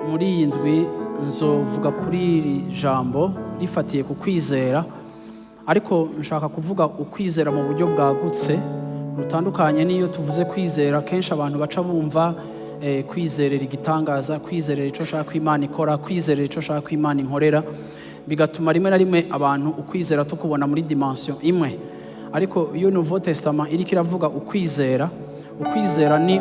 muri iyi ndwi nzovuga kuri iri jambo rifatiye ku kwizera, ariko nshaka kuvuga ukwizera mu buryo bwagutse rutandukanye n'iyo tuvuze kwizera. Kenshi abantu baca bumva kwizerera igitangaza, kwizerera icyo shaka Imana ikora, kwizerera icyo shaka Imana inkorera, bigatuma rimwe na rimwe abantu ukwizera tukubona muri dimension imwe. Ariko iyo Nouveau Testament iriko iravuga ukwizera, ukwizera ni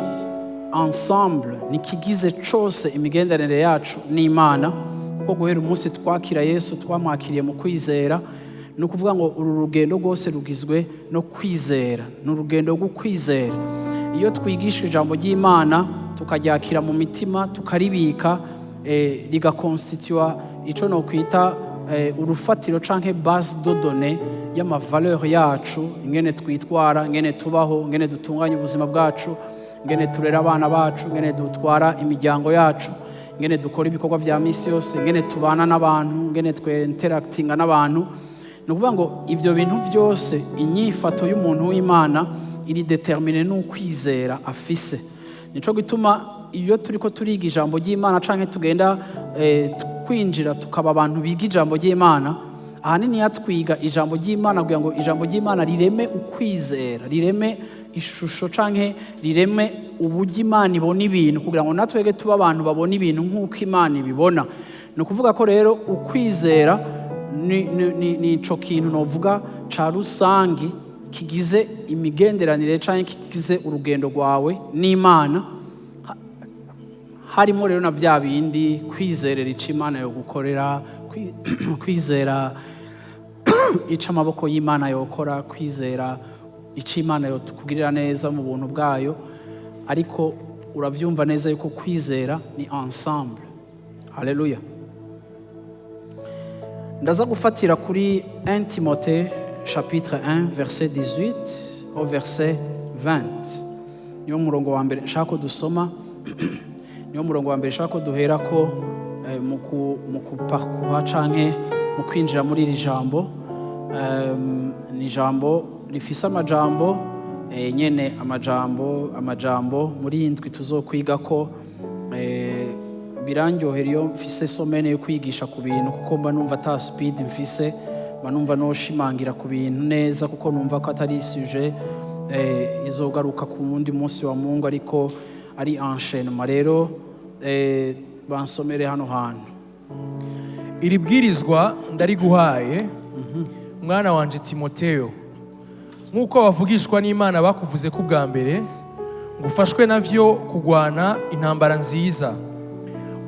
ensemble, ni kigize cyose imigenderanire yacu n'Imana, kuko guhera umunsi twakira Yesu twamwakiriye mu kwizera. Ni ukuvuga ngo uru rugendo rwose rugizwe no kwizera, ni urugendo rwo kwizera. Iyo twigisha ijambo ry'Imana tukaryakira mu mitima tukaribika, rigakonstitua icyo no kwita urufatiro canke base de données y'amavaleur yacu, ingene twitwara, ingene tubaho, ingene dutunganya ubuzima bwacu, ingene turera abana bacu, ingene dutwara imiryango yacu, ingene dukora ibikorwa vya misi yose, ingene tubana n'abantu, ingene interactinga n'abantu. Ni ukuvuga ngo ivyo bintu vyose, inyifato y'umuntu w'Imana iri determine n'ukwizera afise. Nico gituma iyo turiko turiga ijambo ry'Imana canke tugenda kwinjira tukaba abantu biga ijambo ry'Imana, ahanini yatwiga ijambo ry'Imana kugira ngo ijambo ry'Imana rireme ukwizera, rireme ishusho canke rireme uburyo Imana ibona ibintu, kugira ngo natwege tuba abantu babona ibintu nk'uko Imana ibibona. Ni ukuvuga ko rero ukwizera ni ico kintu novuga ca rusangi kigize imigenderanire canke kigize urugendo rwawe n'Imana. Harimo rero na vya bindi kwizerera ico Imana yo gukorera, kwizera ico amaboko y'Imana yokora, kwizera ico Imana yo tukugirira neza mu buntu bwayo. Ariko uravyumva neza yuko kwizera ni ensemble. Haleluya. Ndaza gufatira kuri 1 Timothée chapitre 1 verset 18 au verset 20. Niyo murongo wa mbere nshaka ko dusoma. Niyo murongo wa mbere nshaka ko duhera ko mu kuparcourir canke mu kwinjira muri iri jambo. Ni jambo rifise amajambo nyene amajambo muri indwi tuzokwiga ko birandyohera iyo mfise somene yo kwigisha ku bintu, kuko mba numva ata speed mfise, mba numva no shimangira ku bintu neza, kuko numva ko atari sujet izogaruka ku wundi munsi wa Mungu, ariko ari enchaînement. Rero bansomere hano hantu. Iri bwirizwa ndariguhaye mwana wanje Timoteyo, nk'uko bavugishwa n'Imana bakuvuze ko bwa mbere, ngufashwe navyo kugwana intambara nziza,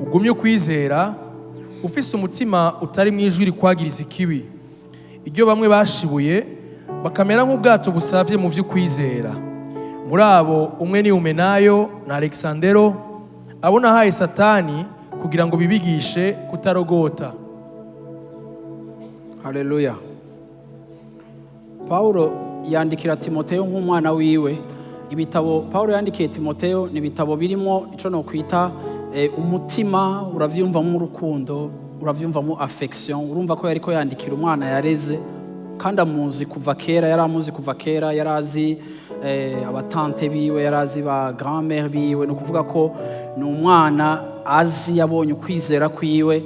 ugumye kwizera, ufise umutima utari mwijwi rikwagiriza ikibi, iryo bamwe bashibuye bakamera nk'ubwato busavye mu vy'ukwizera. Muri abo umwe ni Umenayo na Alexandero, abo nahaye Satani kugira ngo bibigishe kutarogota. Haleluya. Paulo yandikira Timoteyo nk'umwana wiwe. Ibitabo Paulo yandikiye Timoteyo ni ibitabo birimo ico no kwita umutima, uravyumvamo urukundo, uravyumvamo affection. Urumva ko yariko yandikira umwana yareze kandi amuzi kuva kera, yaramuzi kuva kera, yarazi abatante biwe, yarazi ba grand-mère biwe. No kuvuga ko ni umwana azi, yabonye ukwizera kwiwe,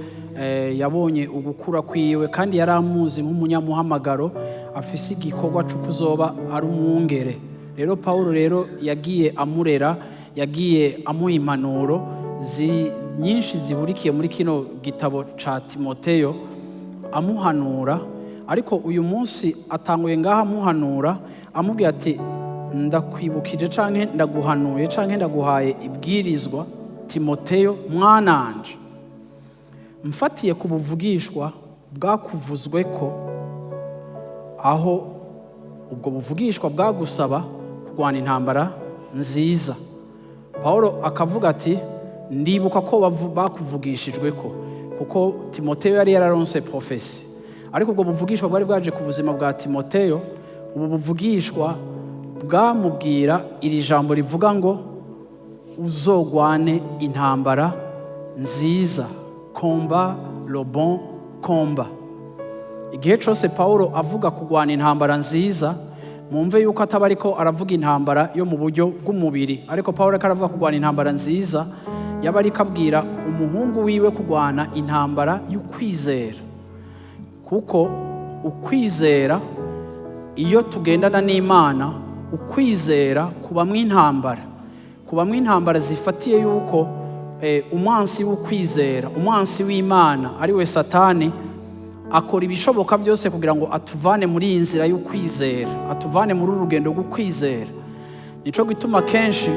yabonye ugukura kwiwe, kandi yaramuzi nk'umunyamuhamagaro afise igikorwa cyo kuzoba ari umwungere. Rero Paulo rero yagiye amurera, yagiye amuha impanuro nyinshi zihurikiye muri kino gitabo ca Timoteyo, amuhanura. Ariko uyu munsi atanguye ngaha amuhanura, amubwira ati ndakwibukije canke ndaguhanuye canke ndaguhaye ibwirizwa Timoteyo mwananje, mfatiye ku buvugishwa bwakuvuzwe ko, aho ubwo buvugishwa bwagusaba kurwana intambara nziza. Paulo akavuga ati ndibuka ko bakuvugishijwe ko, kuko Timoteyo yari yararonse profesi. Ariko ubwo buvugishwa bwari bwaje ku buzima bwa Timoteyo. Ubu buvugishwa bwamubwira iri jambo rivuga ngo uzogwane intambara nziza, combat le bon combat. Igihe cyose Paulo avuga kugwana intambara nziza, mumve yuko ataba ariko aravuga intambara yo mu buryo bw'umubiri, ariko Pawulo ariko aravuga kurwana intambara nziza, yaba ariko abwira umuhungu wiwe kurwana intambara y'ukwizera. Kuko ukwizera, iyo tugendana n'Imana, ukwizera kubamwo intambara zifatiye yuko umwansi w'ukwizera, umwansi w'Imana ari we Satani, akora ibishoboka byose kugira ngo atuvane muri iyi nzira y'ukwizera, atuvane muri urugendo rw'ukwizera. Nico gituma kenshi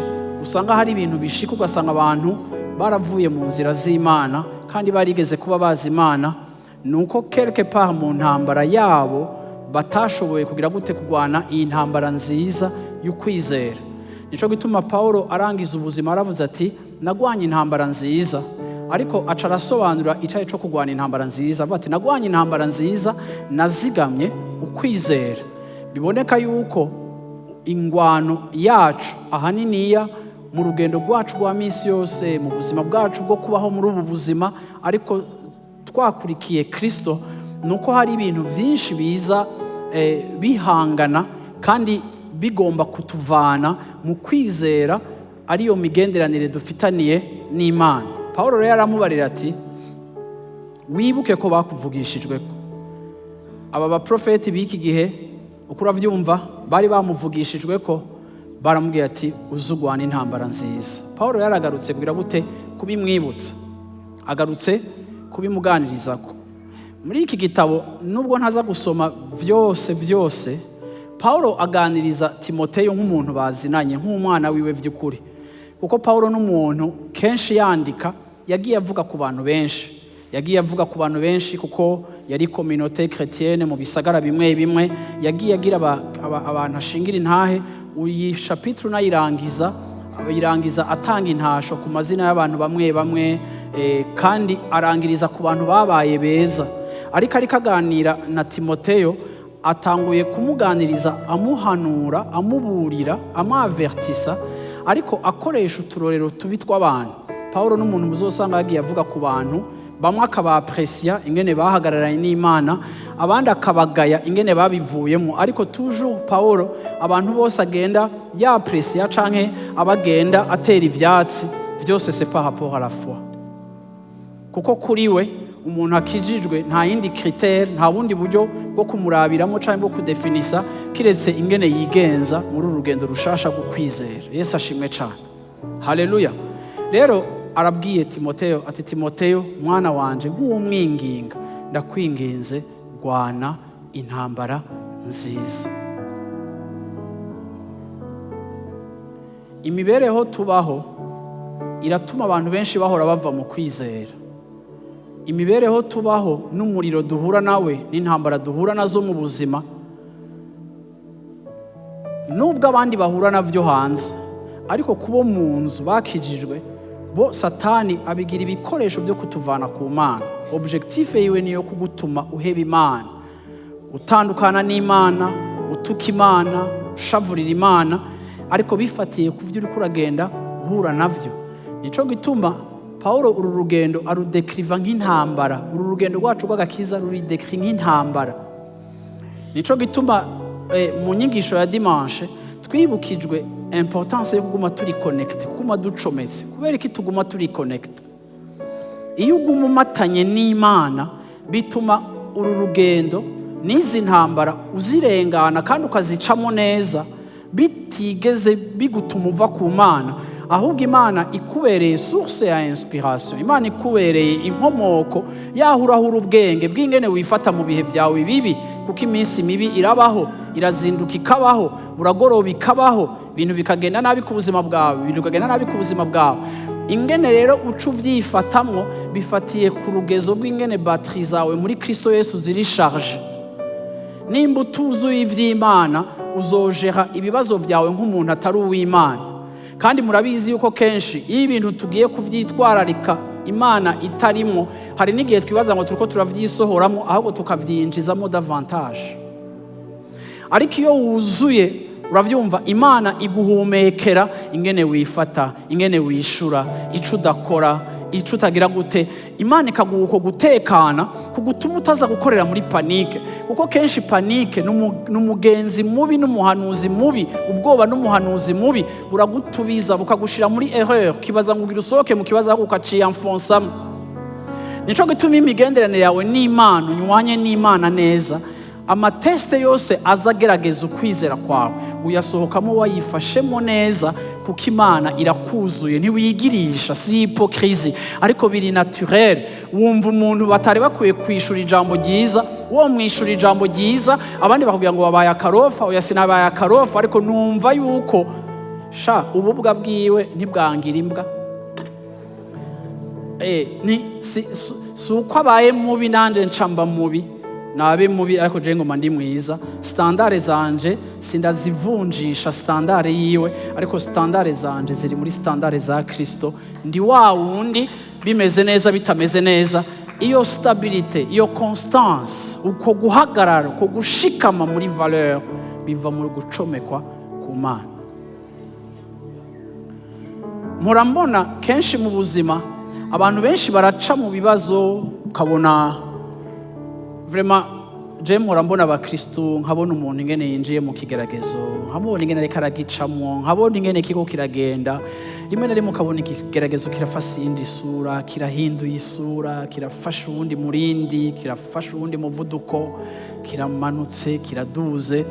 usanga hari ibintu bishika ugasanga abantu baravuye mu nzira z'Imana kandi barigeze kuba bazi Imana, nuko quelque part mu ntambara yabo batashoboye kugira gute kurwana iyi ntambara nziza y'ukwizera. Nico gituma Paulo arangiza ubuzima aravuze ati nagwanye intambara nziza, ariko aca arasobanura icyayi cyo kurwana intambara nziza, avuga ati nagwanye intambara nziza, nazigamye ukwizera. Biboneka yuko ingwano yacu ahaniniya mu rugendo rwacu rwa minsi yose, mu buzima bwacu bwo kubaho muri ubu buzima, ariko twakurikiye Kristo, nuko hari ibintu byinshi biza bihangana kandi bigomba kutuvana mu kwizera, ariyo migenderanire dufitaniye n'Imana. Paulo rero aramubarira ati wibuke ko bakuvugishijwe ko. Aba baprofeti b'iki gihe uko uravyumva bari bamuvugishijwe ko, baramubwira ati uzugwana intambara nziza. Paulo yaragarutse kugira gute kubimwibutsa, agarutse kubimuganirizako. Muri iki gitabo nubwo ntaza gusoma vyose, Paulo aganiriza Timoteyo nk'umuntu bazinanye, nk'umwana wiwe vy'ukuri. Kuko Paulo n'umuntu kenshi yandika yagiye avuga ku bantu benshi, kuko yari communauté chrétienne mu bisagara bimwe, yagiye agira abantu ashingira intahe. Uyi chapitre nayirangiza atanga intasho ku mazina y'abantu bamwe, kandi arangiriza ku bantu babaye beza. Ariko aganira na Timoteyo, atanguye kumuganiriza, amuhanura, amuburira, amavertisa, ariko akoresha uturorero tubi tw'abantu. Paulo n'umuntu muzosanga yagiye avuga ku bantu bamwe, akabapresiya ingene bahagararanye n'Imana, abandi akabagaya ingene babivuyemo, ariko toujours Paulo abantu bose agenda yapresiya canke abagenda atera ivyatsi, byose c'est par rapport à la foi. Kuko kuri we umuntu akijijwe nta yindi critère, nta bundi buryo bwo kumurabiramo canke bwo kudefinisa kiretse ingene yigenza muri urugendo rushasha rwo kwizera. Yesu ashimwe cyane, haleluya. Rero arabwiye Timoteyo ati Timoteyo mwana wanje, nk'umwinginga ndakwinginze rwana intambara nziza. Imibereho tubaho iratuma abantu benshi bahora bava mu kwizera. Imibereho tubaho n'umuriro duhura nawe n'intambara duhura nazo mu buzima, nubwo abandi bahura navyo hanze, ariko kubo mu nzu bakijijwe bo Satani abigira ibikoresho byo kutuvana ku Mana. Objectif yiwe niyo kugutuma uheba Imana, utandukana n'Imana, utuka Imana, ushavurira Imana, ariko bifatiye ku byo uri kuragenda uhura navyo. Nico gituma Paulo uru rugendo arudekriva nk'intambara, uru rugendo rwacu rw'agakiza ruridekri nk'intambara. Nico gituma mu nyigisho ya dimanche twibukijwe importance yo kuguma turi connect, kuguma ducometse. Kubera iki tuguma turi connect? Iyo uguma umatanye n'Imana bituma uru rugendo n'izi ntambara uzirengana kandi ukazicamo neza, bitigeze bigutuma uva ku Mana, ahubwo Imana ikubereye source ya inspiration, Imana ikubereye inkomoko yahurahura ubwenge bw'ingene wifata mu bihe byawe bibi, kuko iminsi mibi irabaho, irazinduka ikabaho, buragoroba ikabaho, ibintu bikagenda nabi ku buzima bwawe, ingene rero ucu vyifatamwo bifatiye ku rugezo bw'ingene batterie zawe muri Kristo Yesu ziri charge. Nimba utuzuye ivy'Imana uzojera ibibazo vyawe nk'umuntu atari uw'Imana. Kandi murabizi yuko kenshi iyo ibintu tugiye kuvyitwararika Imana itarimo, hari n'igihe twibaza ngo turiko turavyisohoramo ahubwo tukavyinjizamo davantage. Ariko iyo wuzuye uravyumva, Imana iguhumekera ingene wifata, ingene wishura, ico udakora, ico utagira gute, Imana ikaguha uko gutekana kugutuma utaza gukorera muri panike, kuko kenshi panike n'umugenzi mubi n'umuhanuzi mubi, ubwoba n'umuhanuzi mubi buragutubiza bukagushira muri erreur, kibaza ngo ugira usohoke mu kibazo ahubwo ukaciyanfonsamo. Nico gituma imigenderanire yawe n'Imana, unywanye n'Imana neza, amateste yose azagerageza ukwizera kwawe uyasohokamo wayifashemo neza, kuko Imana irakuzuye, ntiwigirisha, si hypocrisie, ariko biri naturel. Wumva umuntu batari bakwiye kwishura ijambo ryiza, wo mwishura ijambo ryiza, abandi bakubwira ngo wabaye akarofa, oya sinabaye akarofa, ariko numva yuko ububwa bwiwe ntibwangira imbwa. Si uko abaye mubi nanje ncamba mubi, nabe mubi ariko je ngoma ndi mwiza. Standard zanje sindazivunjisha standard yiwe, ariko standard zanje ziri muri standard za Kristo. Ndi wa wundi bimeze neza bitameze neza, iyo stabilité, iyo constance, uko guhagarara, uko gushikama muri valeur biva mu gucomekwa ku Mana. Murambona kenshi mu buzima abantu benshi baraca mu bibazo, ukabona vraiment je murambona abakristo, nkabona umuntu ingene yinjiye mu kigeragezo, nkabona ingene ariko aragicamwo, nkabona ingene kiko kiragenda, rimwe na rimwe ukabona ikigeragezo kirafashe indi sura, kirahinduye isura, kirafasha uwundi murindi, kirafasha uwundi muvuduko, kiramanutse, kiraduze,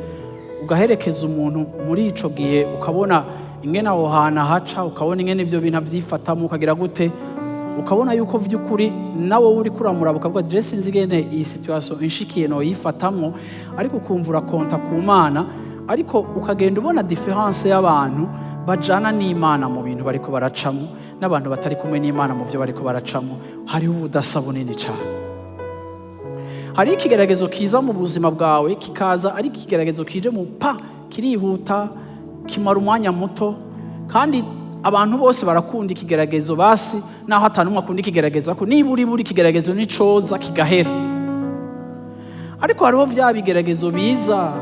ugaherekeza umuntu muri ico gihe, ukabona ingene aho hantu haca, ukabona ingene ivyo bintu avyifatamo, ukagira gute, ukabona yuko vy'ukuri nawe uri kuramuraba ukavuga je sinzi ingene iyi situation inshikiye no yifatamwo, ariko ukumvura konta ku Mana, ariko ukagenda ubona difference y'abantu bajana n'Imana mu bintu bariko baracamo n'abantu batari kumwe n'Imana mu byo bariko baracamo. Hariho ubudasa bunini cyane. Hari ikigeragezo kiza mu buzima bwawe, kikaza ari ikigeragezo kije mu kirihuta, kimara umwanya muto, kandi abantu bose barakunda ikigeragezo basi, naho atanumwe akunda ikigeragezo, ariko niburi ikigeragezo nicoza kigahera. Ariko hariho vya bigeragezo biza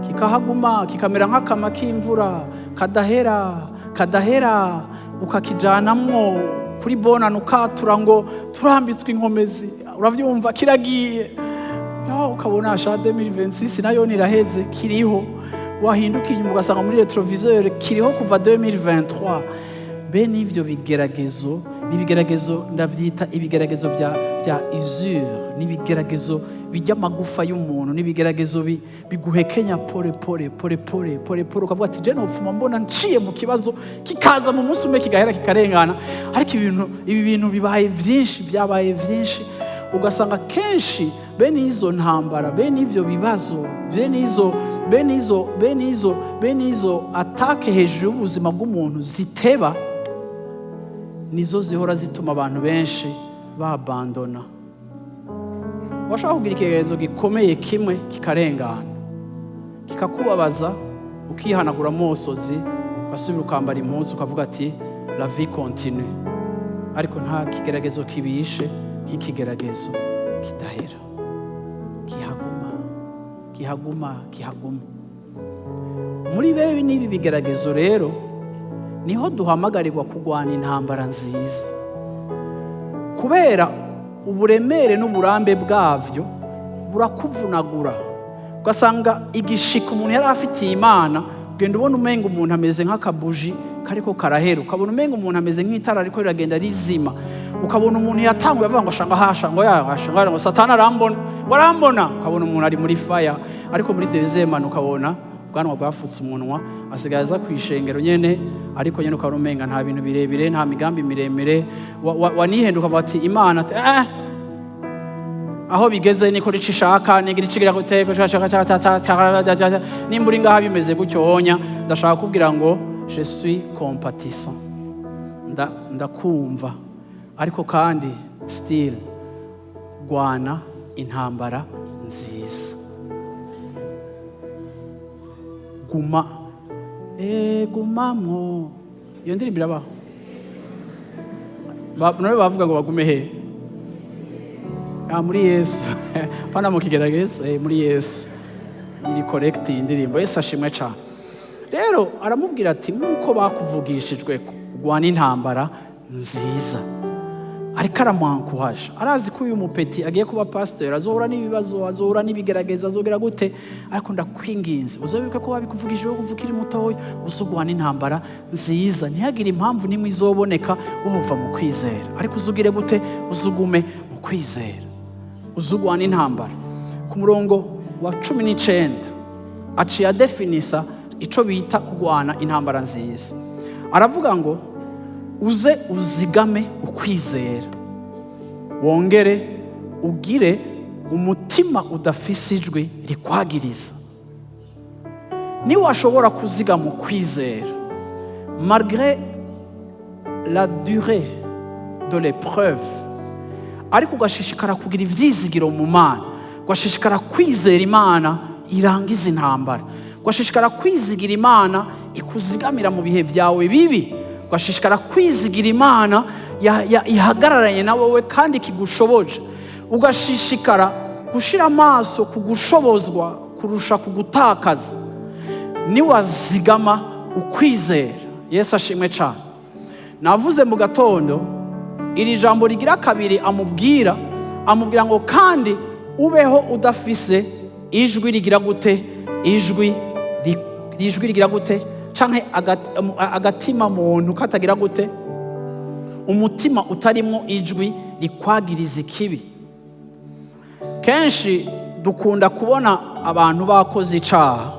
kikahaguma, kikamera nk'akama k'imvura, kadahera, ukakijanamwo kuri bonana, ukatura ngo turambitswe inkomezi, uravyumva kiragiye, ukabona 2026 nayo niraheze, kiriho, wahinduka inyuma ugasanga muri retroviseur kiriho kuva 2023. Bene ivyo bigeragezo n'ibigeragezo ndavyita ibigeragezo bya usure, n'ibigeragezo bijya magufa y'umuntu, n'ibigeragezo biguhekenya pole ukavuga ati je nopfuma mbona nciye mu kibazo kikaza mu munsi umwe kigahera kikarengana. Ariko ibi bintu bibaye byabaye vyinshi, ugasanga kenshi bene izo ntambara, bene ivyo bibazo, bene izo atake hejuru y'ubuzima bw'umuntu ziteba, nizo zihora zituma abantu benshi babandona. Washaka kugira ikigerezo gikomeye kimwe kikarengana, kikakubabaza, ukihanagura amosozi, ugasubira ukambara impuzu ukavuga ati la vie continue. Ariko nta kigeragezo kibishe nk'ikigeragezo kidahera, kihaguma. Muri bewe n'ibi bigeragezo rero niho duhamagarirwa kugwana intambara nziza, kubera uburemere n'uburambe bwavyo burakuvunagura. Ugasanga igishika umuntu yari afitiye Imana, ugenda ubona umenga umuntu ameze nk'akabuji kariko karahera, ukabona umenga umuntu ameze nk'itara ariko riragenda rizima, ukabona umuntu yatanguye avuga ngo ngo Satani arambona, ukabona umuntu ari muri fire, ariko muri deuxième ukabona ubwanwa bwafutse umunwa, asigaye aza kwishengero nyene, ariko nyene ukabona umenga nta bintu birebire, nta migambi miremire, wanihenduka bati Imana aho bigeze niko ricishaka, nigira icigira guteka nimburi ngaha bimeze gutyo honya. Ndashaka kubwira ngo je suis compatissant, ndakumva, ariko kandi still gwana intambara nziza, gumamwo. Iyo ndirimbo irabaho, nawe bavuga ngo bagume he? Muri Yesu. Pana mu kigeragezo, muri Yesu. Iri correct indirimbo, Yesu ashimwe cyane. Rero aramubwira ati nkuko bakuvugishijwe kugwana intambara nziza, ariko aramwankuhaje, arazi ko uyu mupeti agiye kuba pasiteri, azohura n'ibibazo, azohura n'ibigeragezo, azogera gute, ariko ndakwinginze uzobibuke ko wabikuvugije wo kuva ukiri mutoya, uzogwana n'intambara nziza, ntihagire impamvu nimwe izoboneka wova mu kwizera, ariko uzugire gute, uzugume mu kwizera, uzogwana n'intambara. Ku murongo wa 19 aciye adefinisa ico bita kugwana intambara nziza, aravuga ngo uze uzigame ukwizera, wongere ugire umutima udafise ijwi rikwagiriza. Niba washobora kuzigama ukwizera malgré la durée de l'épreuve, ariko ugashishikara kugira ivyizigiro mu Mana, ugashishikara kwizera Imana irangiza intambara, ugashishikara kwizigira Imana ikuzigamira mu bihe byawe bibi, ugashishikara kwizigira Imana ihagararanye na wowe kandi kigushoboje, ugashishikara gushira amaso kugushobozwa kurusha kugutakaza. Niwazigama ukwizera, Yesu ashimwe cyane. Navuze mu gatondo iri jambo rigira kabiri, amubwira ngo kandi ubeho udafise ijwi rigira gute, ijwi rigira gute, canke agatima muntu katagira gute, umutima utarimwo ijwi rikwagiriza ikibi. Kenshi dukunda kubona abantu bakoze icaha,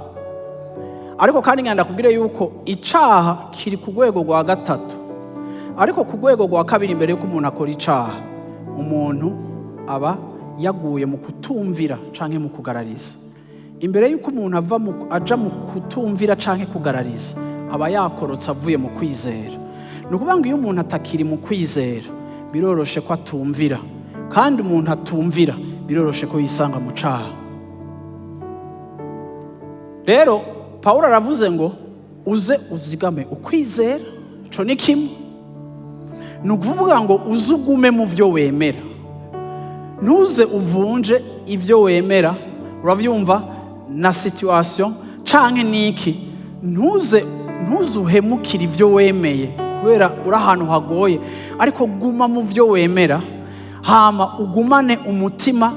ariko kandi ngenda kubwire yuko icaha kiri ku rwego rwa gatatu, ariko ku rwego rwa kabiri mbere yuko umuntu akora icaha, umuntu aba yaguye mu kutumvira canke mu kugarariza. Imbere yuko umuntu aja mu kutumvira canke kugarariza, aba yakorotse avuye mu kwizera. Ni ukuvuga ngo iyo umuntu atakiri mu kwizera, biroroshe ko atumvira, kandi umuntu atumvira biroroshe ko yisanga mu caha. Rero Pawulo aravuze ngo uze uzigame ukwizera, co ni kimwe. Ni ukuvuga ngo uzugume mu vyo wemera, ntuze uvunje ivyo wemera. Uravyumva? Na situation canke niki, ntuze uhemukira ivyo wemeye kubera uri ahantu hagoye, ariko guma mu vyo wemera, hama ugumane umutima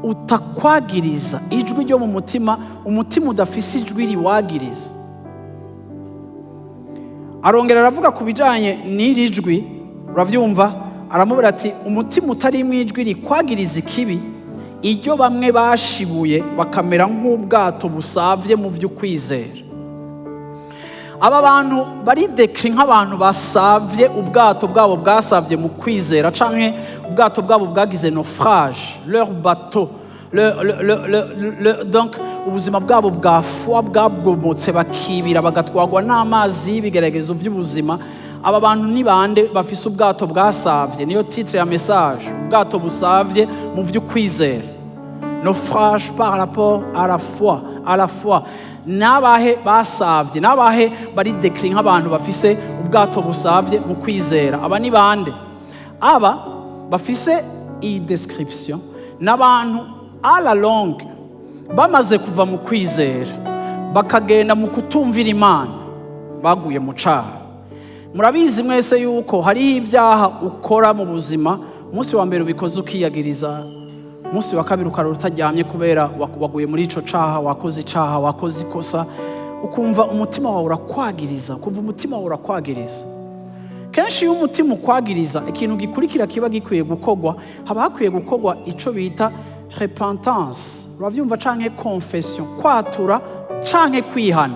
utakwagiriza, ijwi ryo mu mutima, umutima udafise ijwi riwagiriza. Arongera aravuga ku bijanye n'iri jwi, uravyumva? Aramubwira ati umutima utarimwo ijwi rikwagiriza ikibi, iryo bamwe bashibuye bakamera nk'ubwato busavye mu vy'ukwizera. Aba bantu bari dekri nk'abantu basavye, ubwato bwabo bwasavye mu kwizera, canke ubwato bwabo bwagize naufrage, leur bateau, donc ubuzima bwabo bwa foi bwabwomotse bakibira bagatwagwa n'amazi y'ibigeragezo vy'ubuzima. Aba bantu ni bande bafise ubwato bwasavye? Niyo titre ya message, ubwato busavye mu vy'ukwizera. Naufrage par rapport à la foi, à la foi. Nabahe basavye, nabahe bari dekri nk'abantu bafise ubwato busavye mu kwizera. Aba ni bande? Aba bafise iyi description n'abantu à la longue bamaze kuva mu kwizera bakagenda mu kutumvira Imana, baguye mu caha. Murabizi mwese yuko hariho ibyaha ukora mu buzima, umunsi wa mbere ubikoze ukiyagiriza, umunsi wa kabiri ukarara utaryamye kubera waguye muri ico caha, wakoze icaha, wakoze ikosa, ukumva umutima wawe urakwagiriza, ukumva umutima wawe urakwagiriza. Kenshi iyo umutima ukwagiriza, ikintu gikurikira kiba gikwiye gukogwa, haba hakwiye gukogwa ico bita repentance, uravyumva, canke confession, kwatura canke kwihana.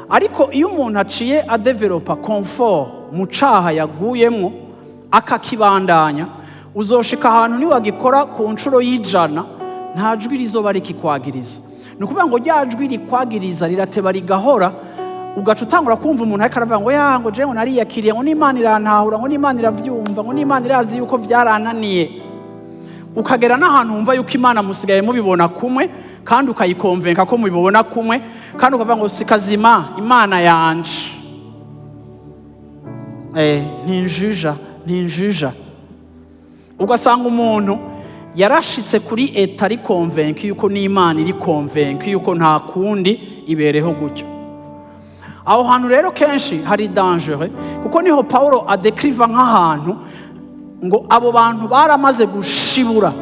Ariko iyo umuntu aciye adevelopa confort mu caha yaguyemwo akakibandanya, uzoshika ahantu niwagikora ku ncuro y'ijana nta jwi rizoba rikikwagiriza. Ni ukuvuga ngo rya jwi rikwagiriza rirateba rigahora, ugaca utangura kumva umuntu ariko aravuga ngo ya ngo jewe nariyakiriye, ngo n'Imana irantahura, ngo n'Imana iravyumva, ngo n'Imana irazi yuko vyarananiye. Ukagera n'ahantu wumva yuko Imana musigaye mubibona kumwe, kandi ukayikonvenka ko mubibona kumwe, kandi ukavuga ngo sikazima Imana yanje ntinjuja. Ugasanga umuntu yarashitse kuri eta ari konvenki yuko n'Imana iri konvenki yuko nta kundi ibereho gutyo. Aho hantu rero kenshi hari danger, kuko niho Paulo adekriva nk'ahantu ngo abo bantu baramaze gushibura,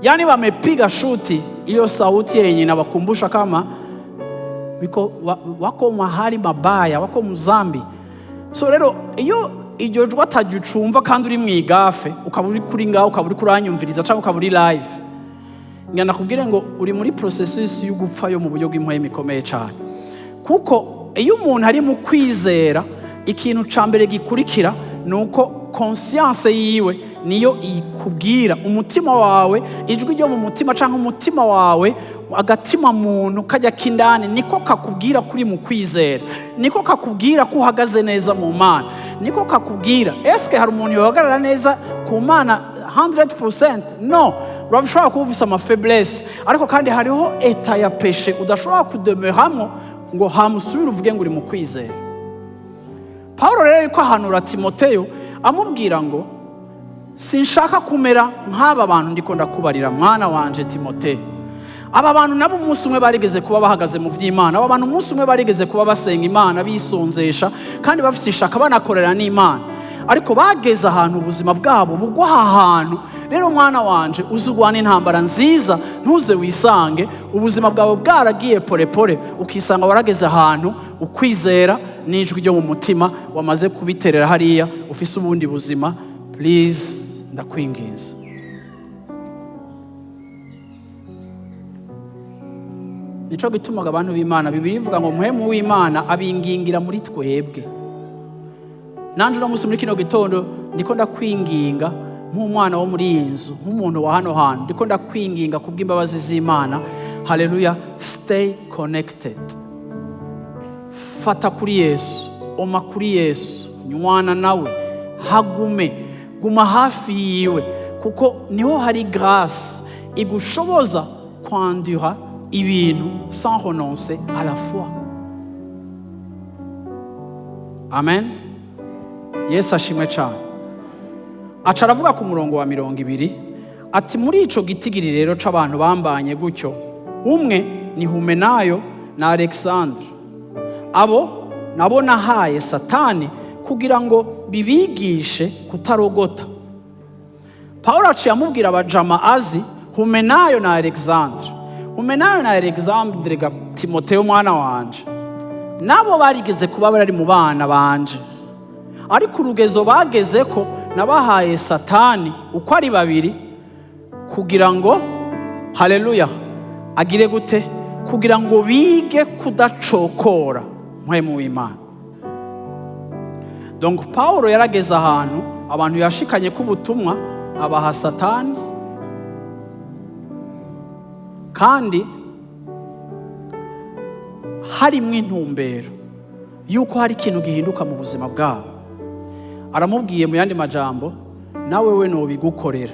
yani wamepiga shuti, hiyo sauti yenye inawakumbusha kama wako mahali mabaya, wako mzambi. So rero iyo iryo jwi atajucumva kandi uri mwigafe, ukaba uri kuri ngaho, ukaba uri kuranyumviriza cyangwa ukaba uri live, ngana kubwire ngo uri muri processus yo gupfa yo mu buryo bw'impwemu ikomeye cyane. Kuko iyo umuntu ari mu kwizera, ikintu ca mbere gikurikira nuko conscience yiwe niyo ikubwira, umutima wawe, ijwi ryo mu mutima cyangwa umutima wawe, agatima muntu kajya kindani niko kakubwira kuri mu kwizera, niko kakubwira ko uhagaze neza mu Mana, niko kakubwira eske hari umuntu yohagarara neza ku Mana 100%? No, urashobora kuba ufise ama faiblesse, ariko kandi hariho eta ya péché udashobora kudemeramo ngo hamusubire uvuge ngo uri mu kwizera. Paulo rero ko ahanura Timoteyo amubwira ngo sinshaka kumera nk'aba bantu ndiko ndakubarira, mwana wanje Timoteyo. Aba bantu nabo umunsi umwe barigeze kuba bahagaze mu vy'Imana, aba bantu umunsi umwe barigeze kuba basenga Imana, bisonzesha kandi bafise ishaka banakorera n'Imana, ariko bageze ahantu ubuzima bwabo bugwa ahantu. Rero mwana wanje uzugwana intambara nziza, ntuze wisange ubuzima bwawe bwaragiye pole ukisanga warageze ahantu ukwizera n'ijwi ryo mu mutima wamaze kubiterera hariya, ufise ubundi buzima. Please ndakwinginze, nico gitumaga abantu b'Imana, Bibiliya ivuga ngo muhemu w'Imana abingingira muri twebwe. Nanje no musi muri kino gitondo ndiko ndakwinginga nk'umwana wo muri iyi nzu, nk'umuntu wa hano hantu, ndiko ndakwinginga kubw'imbabazi z'Imana. Haleluya. Stay connected, fata kuri Yesu, oma kuri Yesu, nywana nawe, hagume, guma hafi yiwe, kuko niho hari grâce igushoboza kwandura ibintu sans renoncer à la foi. Amen. Yesu ashimwe cyane. Aca aravuga ku murongo wa 20 ati muri ico gitigiri rero c'abantu bambanye gutyo, umwe ni Humenayo na Alexandre. Abo nabo nahaye Satani kugira ngo bibigishe kutarogota. Paulo aciye amubwira abajama azi Humenayo na Alexandre. Humenayo na Alexandre ga Timoteyo mwana wanje, nabo barigeze kuba bari mu bana banje, ariko urugezo bageze ko nabahaye Satani uko ari babiri kugira ngo, haleluya, agire gute? Kugira ngo bige kudacokora mpwemu w'Imana. Donc Paulo yarageze ahantu abantu yashikanye k'ubutumwa abaha Satani, kandi harimwo intumbero yuko hari ikintu gihinduka mu buzima bwabo. Aramubwiye mu yandi majambo, nawe we no bigukorera,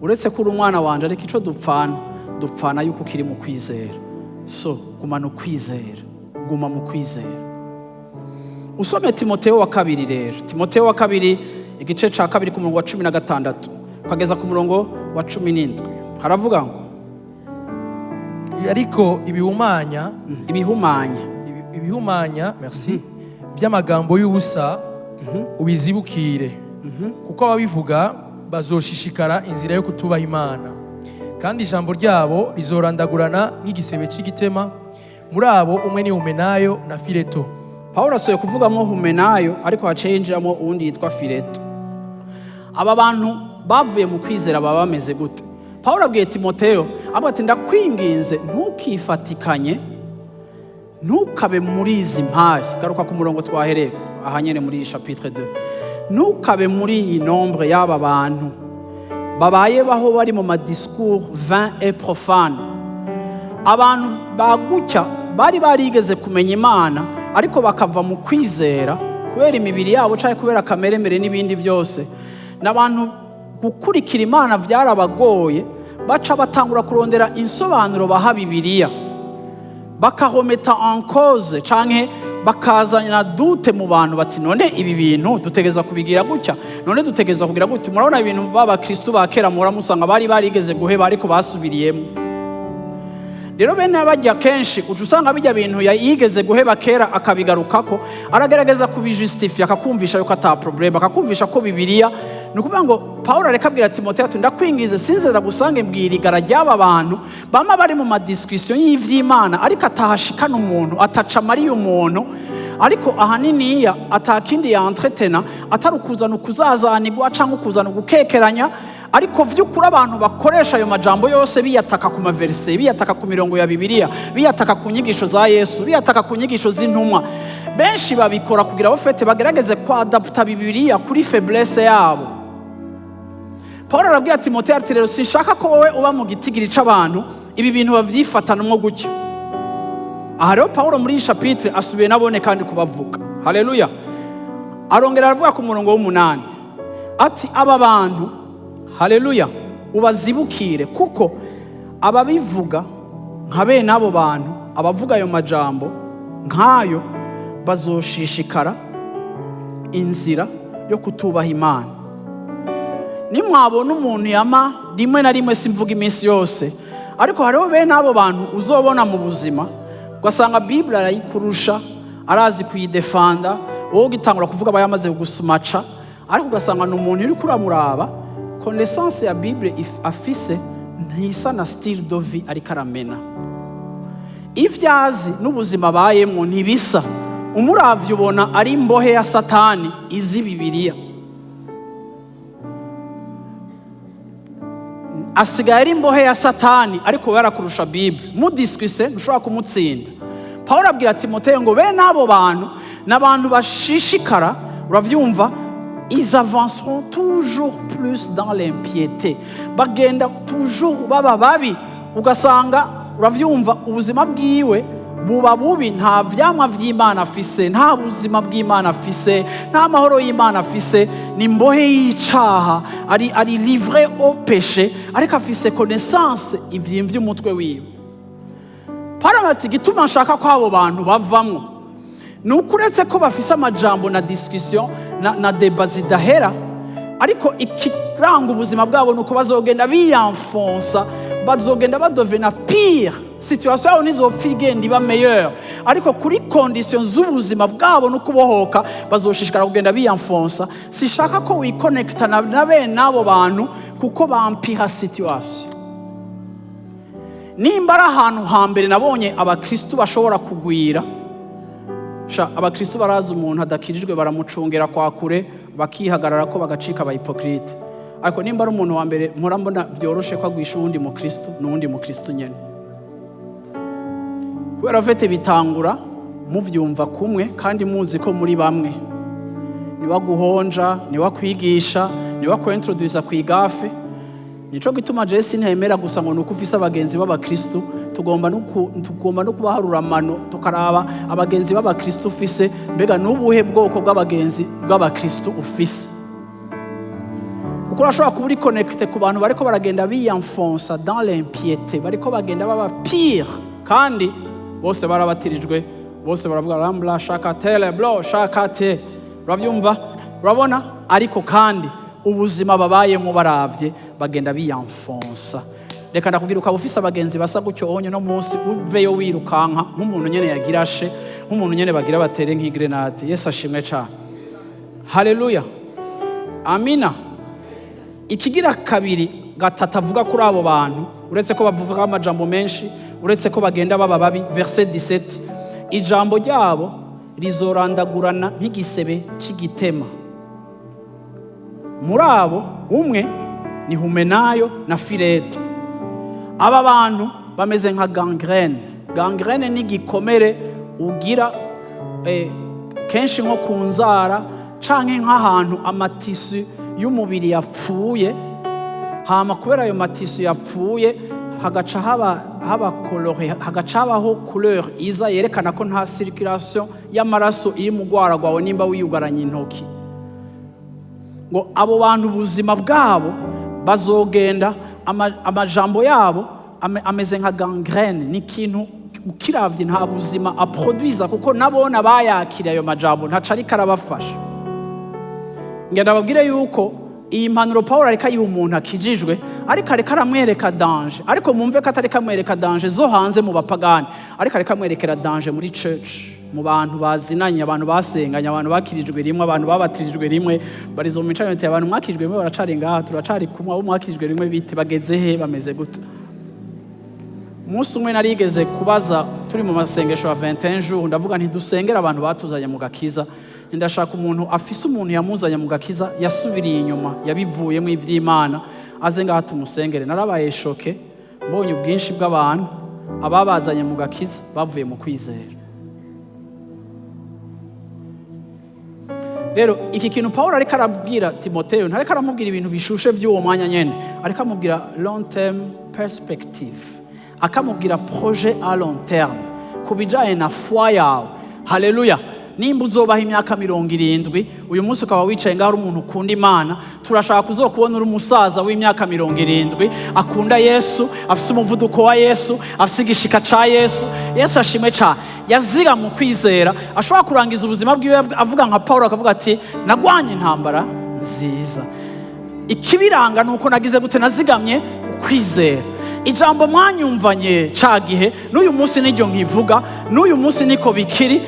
uretse ko uri umwana wanje, ariko ico dupfana yuko kiri mu kwizera. So guma no kwizera, guma mu kwizera. Usome Timoteyo wa 2 rero, Timoteyo wa 2 igice ca 2 ku murongo wa 16 kugeza ku murongo wa 17 haravuga ngo ariko ibihumanya merci by'amagambo y'ubusa ubizibukire, kuko ababivuga bazoshishikara inzira yo kutubaha Imana, kandi ijambo ryabo rizorandagurana nk'igisebe c'igitema. Muri abo umwe ni Humenayo na Fileto. Paulo asoye kuvugamo Humenayo, ariko hacenjiramo uwundi yitwa Fileto. Aba bantu bavuye mu kwizera baba bameze gute? Paulo abwiye Timoteyo ati ndakwinginze ntukifatikanye, ntukabe muri izi mpari. Garuka ku murongo twahereko ahanyene muri chapitre 2. Ntukabe muri iyi nombre y'aba bantu babaye baho bari mu madiscours vain et profane. Abantu bagutya bari barigeze kumenya Imana, ariko bakava mu kwizera kubera imibiri yabo cyangwa kubera kameremere n'ibindi byose. N'abantu gukurikira Imana vyarabagoye, baca batangura kurondera insobanuro baha Bibiliya, bakahometa en cause canke bakazana dute mu bantu bati none ibi bintu dutegeza kubigira gutya, none dutegeza kugira gutya. Murabona ibintu baba Kristo ba kera muramusanga bari barigeze guheba ariko basubiriyemo. rero bene abajya kenshi uca usanga bijya bintu yigeze guheba kera akabigarukako, aragerageza kubijustifia akakumvisha yuko ata problème, akakumvisha ko Bibiliya ni ukuvuga ngo Pawulo areka abwira Timoteyo ati ndakwingize sinzeza gusange mbwirigara ry'aba bantu bama bari mu madiscussion y'ivy'Imana ariko atahashikana umuntu ataca mariye umuntu, ariko ahaniniya atakindi ya entretena atari ukuzana ukuzazanirwa canke ukuzana gukekeranya, ariko vy'ukuri abantu bakoresha ayo majambo yose biyataka ku maverse, biyataka ku mirongo ya Bibiliya, biyataka ku nyigisho za Yesu, biyataka ku nyigisho z'intumwa. Benshi babikora kugira bafete bagerageze kwadapta Bibiliya kuri faiblesse yabo. Paulo arabwira Timoteyo ati rero sinshaka ko wowe uba mu gitigiri c'abantu ibi bintu bavyifatanamwo gutya. Aha rero Paulo muri iyi chapitre asubiye nabone kandi kubavuga. Haleluya. Arongera aravuga ku murongo w'8 ati aba bantu, haleluya, ubazibukire kuko ababivuga nka bene abo bantu, abavuga ayo majambo nkayo bazoshishikara inzira yo kutubaha Imana. Nimwabona umuntu yama rimwe na rimwe, simvuga iminsi yose, ariko hariho bene abo bantu uzobona mu buzima ugasanga Biblia arayikurusha, arazi kuyidefanda, wowe ugitangura kuvuga aba yamaze gusumaca, ariko ugasanga ni umuntu uri kuramuraba connaissance ya Bible afise ntisa na style de vie ariko aramena. Ivyazi n'ubuzima bayemwo ntibisa. Umuravye ubona ari imbohe ya Satani izi Bibiliya. Asigaye ari imbohe ya Satani ariko yarakurusha Bible. Mu discussion ntushobora kumutsinda. Paulo abwira Timoteyo ngo bene abo bantu n'abantu bashishikara, uravyumva, ils avanceront toujours plus dans l'impiété. Bagenda toujours baba babi, ugasanga uravyumva ubuzima bwiwe buba bubi, nta vyamwa vy'Imana afise, nta buzima bw'Imana afise, nta mahoro y'Imana afise, ni mbohe y'icaha, ari livré au péché, ariko afise connaissance ivyimvye umutwe wiwe. Paramati gituma nshaka ko abo bantu bavamwo nukuretse ko bafise amajambo na discussion na débat zidahera, ariko ikiranga ubuzima bwabo nuko bazogenda biyanfonsa, bazogenda badovena pire, situation yabo nizopfa igenda iba meilleure, ariko kuri condition z'ubuzima bwabo no kubohoka bazoshishikara kugenda biyanfonsa. Sishaka ko wiconnecta na bene abo bantu kuko bampira situation. Nimba ari ahantu hambere nabonye abakristu bashobora kugwira, abakristu barazi umuntu adakirijwe baramucungera kwa kure, bakihagarara ko bagacika aba hypocrite. Ariko nimba ari umuntu wa mbere mpora mbona vyoroshe ko agwisha uwundi mu Kristo n'uwundi mu Kristo nyene, kubera fete bitangura muvyumva kumwe kandi muzi ko muri bamwe, niwa guhonja, niwa kwigisha, niwa kuintroduce kwigafe. Nico gituma Jesse ntemera gusa ngo nuko ufise abagenzi b'abakristo, tugomba no kubaharura amano tukaraba abagenzi b'abakristo ufise, mbega n'ubuhe bwoko bw'abagenzi bw'abakristo ufise. Kuko urashobora kuba uri connecté ku bantu bariko baragenda biyanfonsa dans l'impiété, bariko bagenda baba pire, kandi bose barabatirijwe, bose baravuga rambla shakatele blo shakate, uravyumva, urabona, ariko kandi ubuzima babayemo baravye bagenda biyanfonsa. Reka ndakubwira ukaba ufise abagenzi basa gutyo onye no munsi uveyo wirukanka nk'umuntu nyene yagirashe, nk'umuntu nyene bagira batere nk'igrenade. Yesu ashimwe cyane. Haleluya. Amina. Ikigira kabiri gatatu avuga kuri abo bantu, uretse ko bavuga amajambo menshi, uretse ko bagenda baba babi, verset 17, ijambo ryabo rizorandagurana nk'igisebe c'igitema. Muri abo umwe ni Humenayo na Fileto. Aba bantu bameze nka gangrene. Gangrene ni gikomere ugira kenshi nko kunzara canke nk'ahantu amatisu y'umubiri yapfuye, hama kubera ayo matisu yapfuye hagaca haba colore, hagaca habaho couleur iza yerekana ko nta circulation y'amaraso iri mu gwara gwawe nimba wiyugaranye intoki. Ngo abo bantu ubuzima bwabo bazogenda amajambo yabo ameze nka gangrene, ni kintu ukiravye nta buzima aproduisa, kuko nabona bayakira ayo majambo ntaca ariko arabafasha. Ngenda babwire yuko iyi mpanuro Paulo ariko yiha umuntu akijijwe ariko areka aramwereka danje, ariko mwumve ko atareka amwereka danje zo hanze mu bapagani, ariko areka amwerekera danje muri church, mu bantu bazinanye, abantu basenganye, abantu bakirijwe rimwe, abantu babatirijwe rimwe. Barizo mu mico y'abantu, abantu mwakirijwe rimwe baracari ngaha, turacari kumwe, abo mwakirijwe rimwe bite, bageze he, bameze gute? Umunsi umwe narigeze kubaza, turi mu masengesho ya 21 jours, ndavuga nti dusengera abantu batuzanye mu gakiza, ndashaka umuntu afise umuntu yamuzanye mu gakiza yasubiriye inyuma yabivuyemo ivy'Imana aze ngaha tumusengere. Narabaye shoke mbonye ubwinshi bw'abantu ababazanye mu gakiza bavuye mu kwizera. Rero iki kintu Paulo ariko arabwira Timoteyo, ntariko aramubwira ibintu bishushe vy'uwo mwanya nyene, ariko amubwira long term perspective, akamubwira projet à long terme kubijaye na foi yawe. Haleluya! Nimba uzobaha imyaka 70, uyu munsi ukaba wicaye ngaho umuntu ukunda Imana, turashaka kuzokubona uri umusaza w'imyaka 70 akunda Yesu, afise umuvuduko wa Yesu, afise igishika ca Yesu. Yesu ashimwe cyane, yaziga mu kwizera, ashobora kurangiza ubuzima bwiwe avuga nka Paulo, akavuga ati nagwanye intambara nziza, ikibiranga nuko nagize gute, nazigamye ukwizera. Ijambo mwanyumvanye ca gihe n'uyu munsi niryo nkivuga, n'uyu munsi niko bikiri.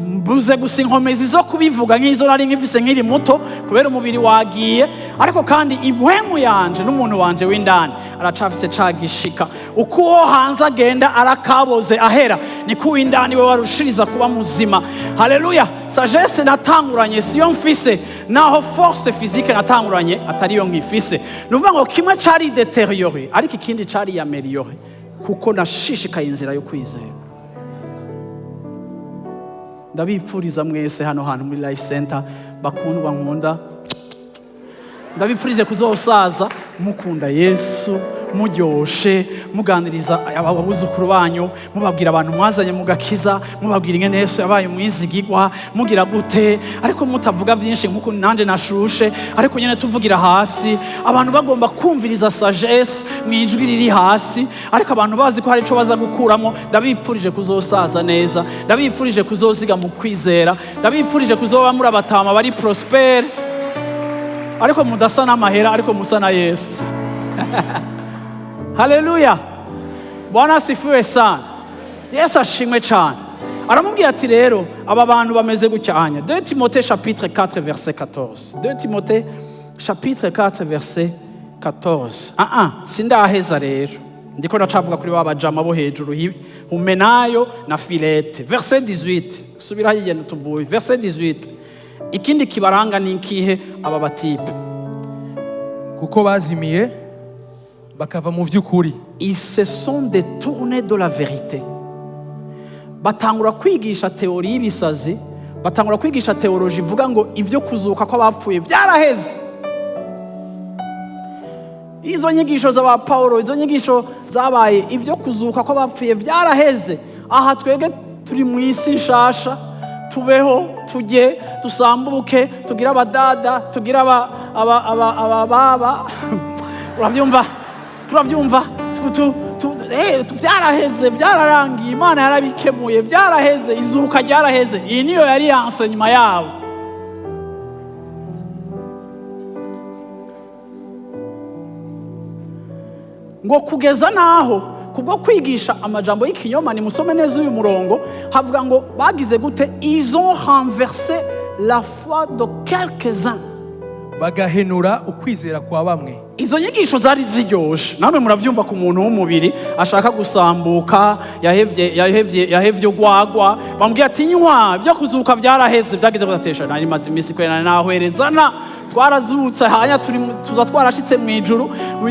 Mbuze gusa inkomezi zo kubivuga nk'izo nari nkifise nkiri muto kubera umubiri wagiye, ariko kandi impwemu yanje n'umuntu wanje w'indani aracafise ca gishika. Uko uwo hanze agenda arakaboze ahera, niko uw'indani we warushiriza kuba muzima. Haleluya! Sagesse natanguranye siyo mfise, naho force physique natanguranye atariyo nkifise. Nuvuga ngo kimwe cari deterioré ariko ikindi cari amélioré, kuko nashishikaye inzira yo kwizera. Ndabipfuriza mwese hano hantu muri Life Center bakundwa nkunda, ndabipfurije kuzosaza mukunda Yesu, muryoshe, muganiriza ababuzukuru banyu, mubabwira abantu mwazanye mu gakiza, mubabwira ingene Yesu yabaye umwizigirwa, mugira gute, ariko mutavuga byinshi nkuko nanje nashushe, ariko nyene tuvugira hasi. Abantu bagomba kumviriza sagesse mwijwi riri hasi, ariko abantu bazi ko hari ico baza gukuramo. Ndabipfurije kuzosaza neza, ndabipfurije kuzoziga mu kwizera, ndabipfurije kuzoba muri abatama bari prosper, ariko mudasa n'amahera, ariko musa na Yesu. Haleluya! Bwana asifiwe sana. Yesu ashimwe cyane. Aramubwira ati rero aba bantu bameze gucyanya. 2 Timothée chapitre 4 verset 14. 2 Timothée chapitre 4 verset 14. Sindaheza rero. Ndiko ndacavuga kuri babajama bo hejuru, Humenayo na Filete. Verset 18. Subira yigenda tuvuye. Verset 18. Ikindi kibaranga ni ikihe aba batipe? Kuko bazimiye bakava mu vy'ukuri. Ils se sont détournés de la vérité. Batangura kwigisha teori y'ibisazi, batangura kwigisha teoloji ivuga ngo ivyo kuzuka kw'abapfuye vyaraheze. Izo nyigisho z'aba Paulo, izo nyigisho zabaye ivyo kuzuka kw'abapfuye vyaraheze. Aha twebwe turi mu isi nshasha, tubeho, tujye, dusambuke, tugira abadada, tugira abababa. Uravyumva? Turavyumva, vyaraheze, vyararangiye, Imana yarabikemuye, vyaraheze, izuka ryaraheze. Iyi niyo yari enseignement yabo. Ngo kugeza naho kubwo kwigisha amajambo y'ikinyoma, ni musome neza uyu murongo, havuga ngo bagize gute? Ils ont renversé la foi de quelques-uns. Bagahenura ukwizera kwa bamwe. Izo nyigisho zari ziryoshe, namwe muravyumva ku muntu w'umubiri ashaka gusambuka, yahevye gwagwa, bambwiye ati nywa byo kuzuka vyaraheze, byagize kudatesha. Nari maze imisi kwena nahwerezana, twarazutse hanya tuza twarashitse mu ijuru.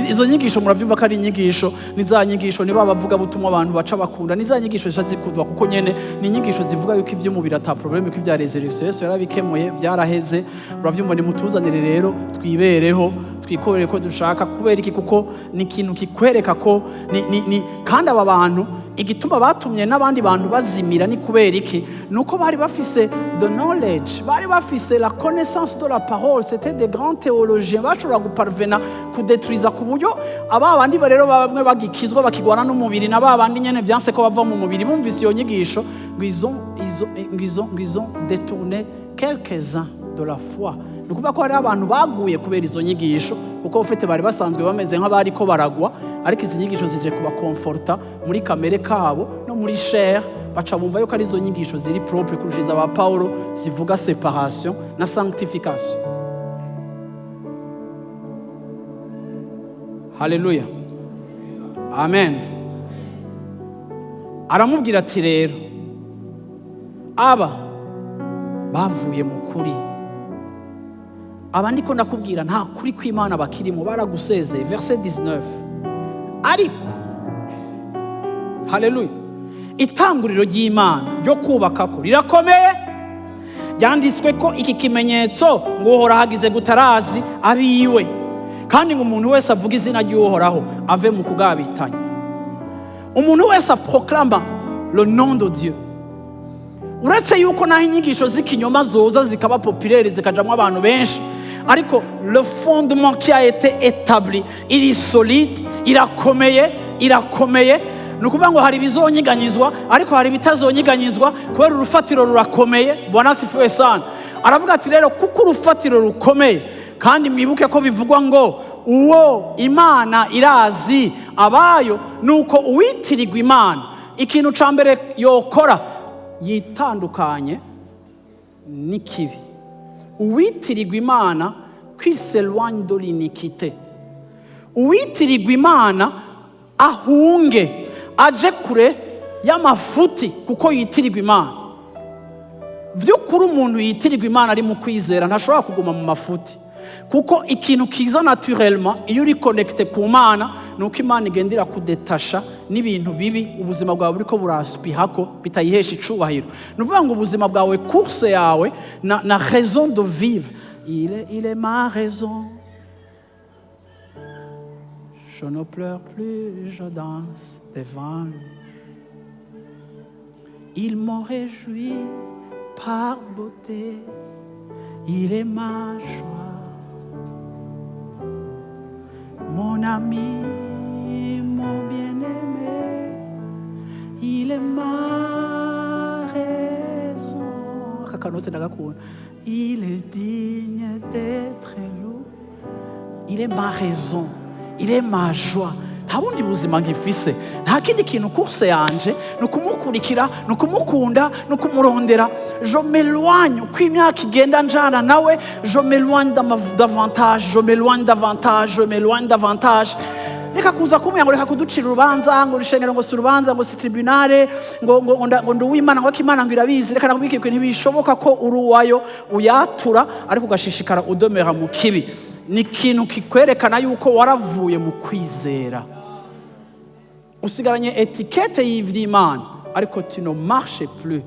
Izo nyigisho muravyumva ko ari inyigisho, niza nyigisho niba bavuga butumwa abantu baca bakunda, niza nyigisho zishazikundwa kuko nyene ni inyigisho zivuga yuko ivy'umubiri ata problème, ko ivya resurrection Yesu yarabikemuye, vyaraheze. Muravyumva, ni mutuzanire rero twibereho, twikorere ko dushaka. Kubera iki? Kuko ni ikintu kikwereka ko ni kandi aba bantu igituma batumye n'abandi bantu bazimira ni kubera iki? Nuko bari bafise the knowledge, bari bafise la connaissance de la parole, c'était des grands théologiens, bashobora guparvena kudetruiza ku buryo aba bandi rero bamwe bagikizwa bakigwana n'umubiri, na ba bandi nyene vyanse ko bava mu mubiri bumvise iyo nyigisho, ngo ils ont détourné quelques-uns de la foi. ni ukuvuga ko hari abantu baguye kubera izo nyigisho, kuko ufite bari basanzwe bameze nk'abari ko baragwa, ariko izi nyigisho zije kubakomforta muri kamere kabo no muri chair, baca bumva yuko ari izo nyigisho ziri propre kurusha iza ba Paulo zivuga separation na sanctification. Haleluya, amen. Aramubwira ati rero aba bavuye mu kuri, abandi ko nakubwira nta kuri kw'Imana bakirimo, baragusezeye. Verset 19. Ariko haleluya, itanguriro ry'Imana ryo kubaka ko rirakomeye. Byanditswe ko iki kimenyetso ngo uhora hagize gutarazi abiwe, kandi ngo umuntu wese avuga izina ry'uhoraho ave mu kugabitanya. Umuntu wese proclama le nom de Dieu. Uretse yuko naho inyigisho z'ikinyoma zoza zikaba populaire zikajamwa abantu benshi, ariko le fondement qui a été établi, il est solide, irakomeye. Ni ukuvuga ngo hari bizonyiganyizwa, ariko hari bitazonyiganyizwa kubera urufatiro rurakomeye. Bwana asifiwe sana. Aravuga ati rero kuko urufatiro rukomeye, kandi mwibuke ko bivugwa ngo uwo Imana irazi abayo, nuko uwitirirwa Imana ikintu ca mbere yokora yitandukanye n'ikibi. Uwitirirwa Imana qu'il s'éloigne de l'iniquité. Uwitirirwa Imana ahunge aje kure y'amafuti, kuko yitirirwa Imana. Vy'ukuri umuntu yitirirwa Imana ari mu kwizera ntashobora kuguma mu mafuti, kuko ikintu kiza naturellement iyo uri connecté ku Mana nuko Imana igendera kudetasha n'ibintu bibi ubuzima bwawe buriko buraspihako bitayihesha icubahiro. Nuvuga ngo ubuzima bwawe, course yawe na raison de vivre, il est ma raison. Je ne pleure plus, je danse devant lui. Il m'en réjouit par beauté, il est ma joie. Mon ami, mon bien-aimé, il est ma raison. Il est digne d'être loué. Il est ma raison, il est ma joie. Nta bundi buzima ngifise, nta kindi kintu. Course yanje ni ukumukurikira, ni ukumukunda, ni ukumurondera. Je m'éloigne uko imyaka igenda njana nawe, je m'éloigne davantage, je m'éloigne davantage, je m'éloigne davantage. Reka kuza kumwe ngo reka kuducira urubanza ngo rishengero ngo si urubanza ngo si tribunale ngo nduwimana ngo Imana ngo irabizi. Reka nakubwike ntibishoboka ko uri uwayo uyatura ariko ugashishikara udomera mu kibi. Ni ikintu kikwerekana yuko waravuye mu kwizera, usigaranye etikete y'ivy'Imana, ariko tu ne marches plus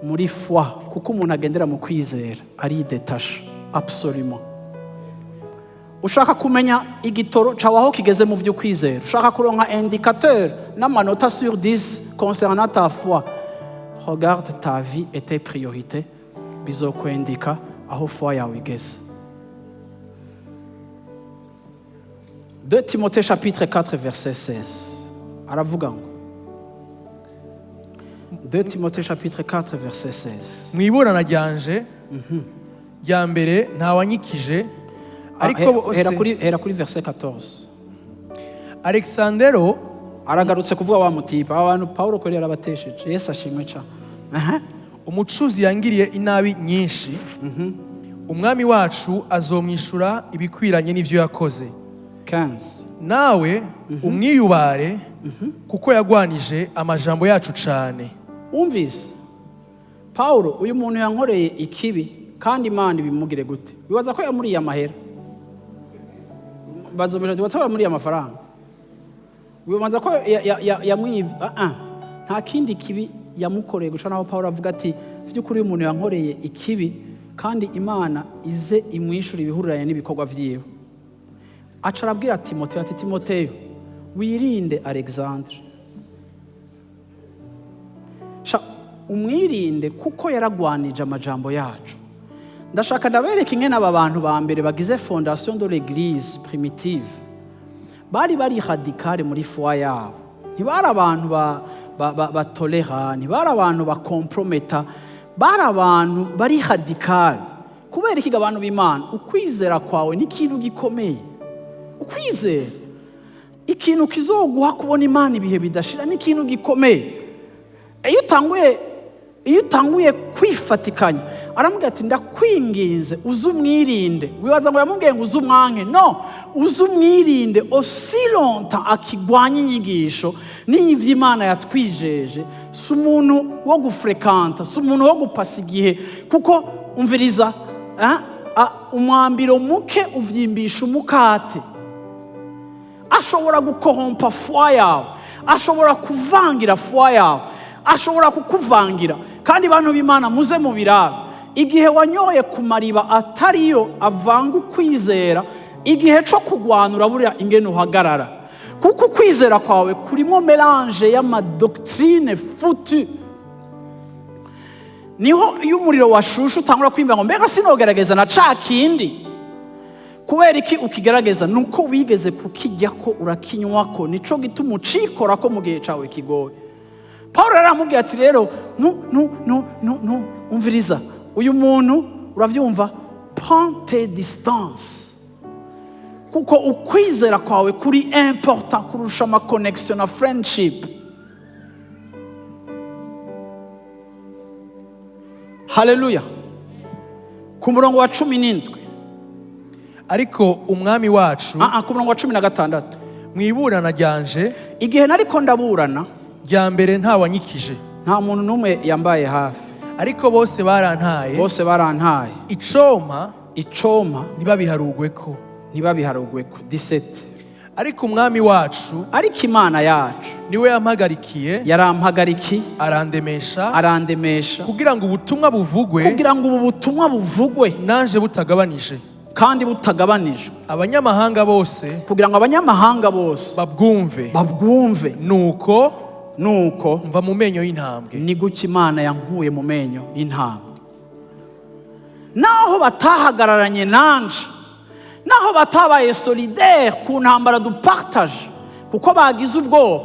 muri foi, kuko umuntu agendera mu kwizera ari detashe absolument. Ushaka kumenya igitoro cawe aho kigeze mu vy'ukwizera, ushaka kuronka indicateur n'amanota sur 10 concernant ta foi, regarde ta vie et tes priorités, bizokwendika aho foi yawe igeze. 2 Timothée chapitre 4 verset 16. Aravuga ngo 2 Timothée chapitre 4 verset 16. Mwiburana ryanje rya mbere ntawanyikije, ariko hera kuri verset 14. Alexandero aragarutse kuvuga wa mutipa abantu Paulo ko yarabatesheje. Yesu ashimwe ca. Umucuzi yangiriye inabi nyinshi, umwami wacu azomwishura ibikwiranye n'ivyo yakoze. 15. Nawe umwiyubare kuko yagwanije amajambo yacu cane. Umvise Paulo, uyu muntu yankoreye ikibi kandi Imana ibimugire gute? Bibaza ko yamuriye amahera, bazomera bibaza ko yamuriye amafaranga, bibaza ko yamwive. Nta kindi kibi yamukoreye guca naho Paulo avuga ati vy'ukuri uyu muntu yankoreye ikibi kandi Imana ize imwishura ibihururanye n'ibikorwa vyiwe. Aca arabwira Timoteyo ati Timoteyo wirinde Alexandre, umwirinde kuko yaragwanije amajambo yacu. Ndashaka ndabereka ingene aba bantu ba mbere bagize fondation de l'église primitive bari radicale muri foi yabo. Ntibari abantu batolera, ntibari abantu bakomprometa, bari abantu bari radicale. kubera iki abantu b'Imana ukwizera kwawe ni ikintu gikomeye. Ukwizera ikintu kizoguha kubona Imana ibihe bidashira ni ikintu gikomeye. Iyo utanguye kwifatikanya aramubwira ati ndakwinginze uzumwirinde, wibaza ngo yamubwiye ngo uzumwanke, no, uzumwirinde aussi longtemps akigwanya inyigisho n'ivyo Imana yatwijeje. Si umuntu wo gufrekanta, si umuntu wo gupasa igihe, kuko umviriza umwambiro muke uvyimbisha umukate. Ashobora gukohompa foi yawe, ashobora kuvangira foi yawe, ashobora kukuvangira. Kandi bantu b'Imana muze mu birabe, igihe wanyoye ku mariba atariyo avanga ukwizera, igihe cyo kugwanura buriya ingene uhagarara, kuko ukwizera kwawe kurimo melange y'amadoctrine futu. Niho iyo umuriro washusha utangura kwimba ngo mbega sinogerageza na ca kindi. Kubera iki ukigerageza? Nuko wigeze kukijya ko urakinywako, nico gituma ucikora ko mu gihe cawe kigoye. Paulo aramubwira ati rero umviriza uyu muntu, uravyumva, prends tes distances, kuko ukwizera kwawe kuri important kurusha ama connection na friendship. Haleluya. Ku murongo wa 17, ariko umwami wacu, ku murongo wa 16, mwiburana ryanje, igihe nariko ndaburana rya mbere nta wanyikije, nta muntu numwe yambaye hafi, ariko bose barantaye, icoma ntibabiharugweko. 17, ariko umwami wacu, ariko Imana yacu niwe yarampagarikiye arandemesha kugira ngo ubutumwa buvugwe nanje butagabanije kandi butagabanijwe, abanyamahanga bose, kugira ngo abanyamahanga bose babwumve. Nuko mva mu menyo y'intambwe. Ni guki Imana yankuye mu menyo y'intambwe. Naho batahagararanye nanje, naho batabaye solidaire ku ntambara dupartage, kuko bagize ubwoba,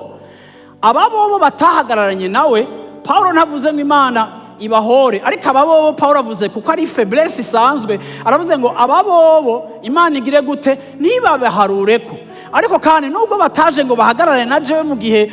ababobo batahagararanye nawe, Paulo ntavuze ngo Imana ibahore, ariko ababobo Paulo avuze kuko ari faiblesse isanzwe, aravuze ngo ababobo Imana igire gute, ntibabaharureko. Ariko kandi nubwo bataje ngo bahagarare na jewe mu gihe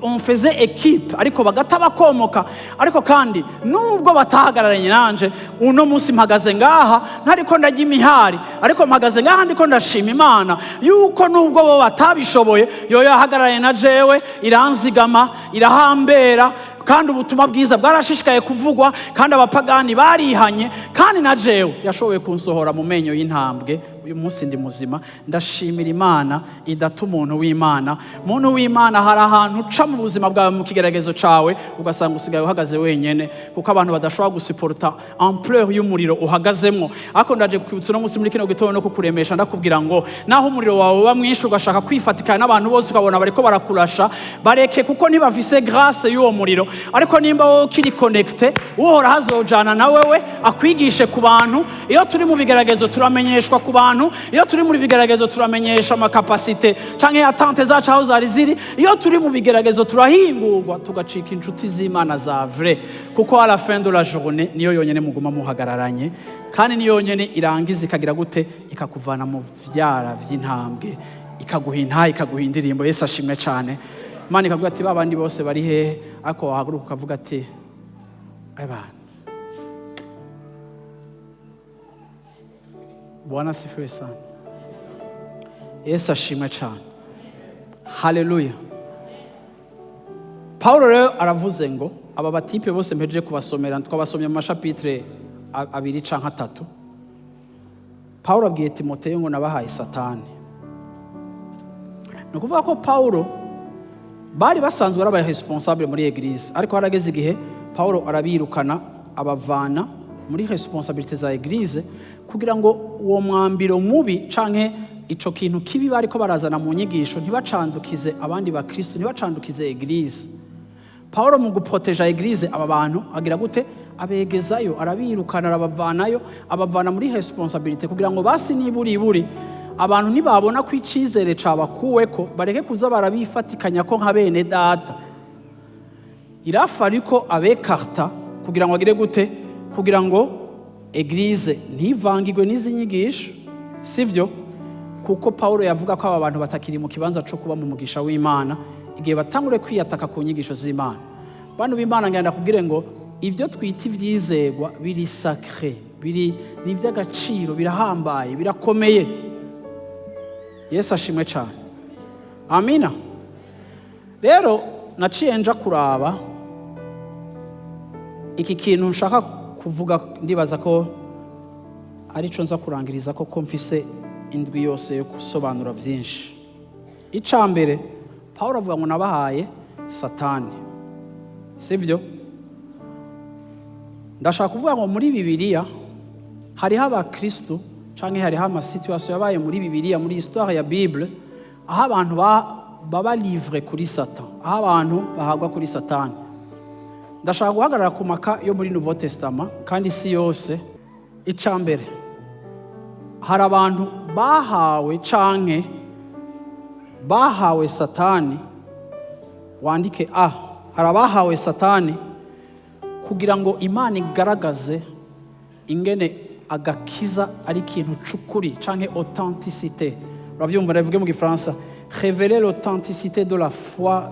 on faisait équipe, ariko bagata bakomoka, ariko kandi nubwo batahagararanye nanje, uno munsi mpagaze ngaha ntariko ndajya imihari, ariko mpagaze ngaha ndiko ndashima Imana yuko nubwo bo batabishoboye, yoyo yahagararanye na jewe, iranzigama, irahambera, kandi ubutumwa bwiza bwarashishikaye kuvugwa, kandi abapagani barihanye, kandi na jewe yashoboye kunsohora mu menyo y'intambwe. Uyu munsi ndi muzima, ndashimira Imana idata umuntu w'Imana. Muntu w'Imana, hari ahantu uca mu buzima bwawe mu kigeragezo cawe ugasanga usigaye uhagaze wenyene, kuko abantu badashobora gusuporta ampleur y'umuriro uhagazemwo. Ariko ndaje kwibutsa no munsi muri kino gitondo no kukuremesha, ndakubwira ngo naho umuriro wawe uba mwinshi ugashaka kwifatikana n'abantu bose ukabona bariko barakurasha, bareke, kuko ntibafise grâce y'uwo muriro. Ariko nimba wowe ukiri connecté, uhora hazojana na wewe akwigishe ku bantu. Iyo turi mu bigeragezo turamenyeshwa ku bantu, iyo turi muri bigeragezo turamenyesha amakapasite canke atante zacu aho zari ziri. Iyo turi mu bigeragezo turahingurwa tugacika inshuti z'Imana za vrai, kuko à la fin de la journée niyo yonyene muguma muhagararanye, kandi niyo yonyene irangiza ikagira gute, ikakuvana mu vyara vy'intambwe, ikaguha intahe, ikaguha indirimbo. Yesu ashimwe cyane. Imana ikavuga ati babandi bose bari hehe, ariko wahaguruka ukavuga ati abana, Bwana asifiwe sana. Yesu ashimwe cyane. Haleluya. Paulo rero aravuze ngo aba batipe bose mpejeje kubasomera, twabasomye mu mashapitre 2 canke 3. Paulo abwiye Timoteyo ngo nabahaye Satani. Ni ukuvuga ko Paulo bari basanzwe ari aba responsable muri eglise, ariko harageze igihe Paulo arabirukana abavana muri responsabilité za eglise, kugira ngo uwo mwambiro mubi canke ico kintu kibi bariko barazana mu nyigisho ntibacandukize abandi ba Kristo, ntibacandukize eglise. Paulo mu guproteja eglise aba bantu agira gute, abegezayo, arabirukana, arabavanayo, abavana muri responsabilité, kugira ngo basi niburi abantu nibabona ko icizere cabakuweko bareke kuza barabifatikanya ko nka bene data. Irafa ariko abekarta kugira ngo agire gute, kugira ngo eglise ntivangirwe n'izi nyigisho, sivyo? Kuko Paulo yavuga ko aba bantu batakiri mu kibanza cyo kuba mu mugisha w'Imana igihe batangure kwiyataka ku nyigisho z'Imana. Bantu b'Imana ngenda kubwire ngo ibyo twita ivyizegwa biri sacré, biri n'ivy'agaciro, birahambaye, birakomeye. Yesu ashimwe cyane. Amina. Rero naciye nja kuraba iki kintu nshaka kuvuga, ndibaza ko ari cyo nza kurangiriza ko mfise indwi yose yo gusobanura byinshi. Icambere Paulo avuga ngo nabahaye Satani, sivyo? Ndashaka kuvuga ngo muri Bibiliya hariho abakristo canke hariho amasituasiyo yabaye muri Bibiliya, muri histoire ya Bible, aho abantu baba livre kuri Satan, aho abantu bahagwa kuri Satani. Ndashaka guhagarara ku maka yo muri Nouveau Testament kandi si yose. Icambere hari abantu bahawe canke bahawe Satani, wandike hari abahawe Satani kugira ngo Imana igaragaze ingene agakiza ari ikintu c'ukuri canke authenticité. Uravyumva ndavuge mu Gifaransa, révéler l'authenticité de la foi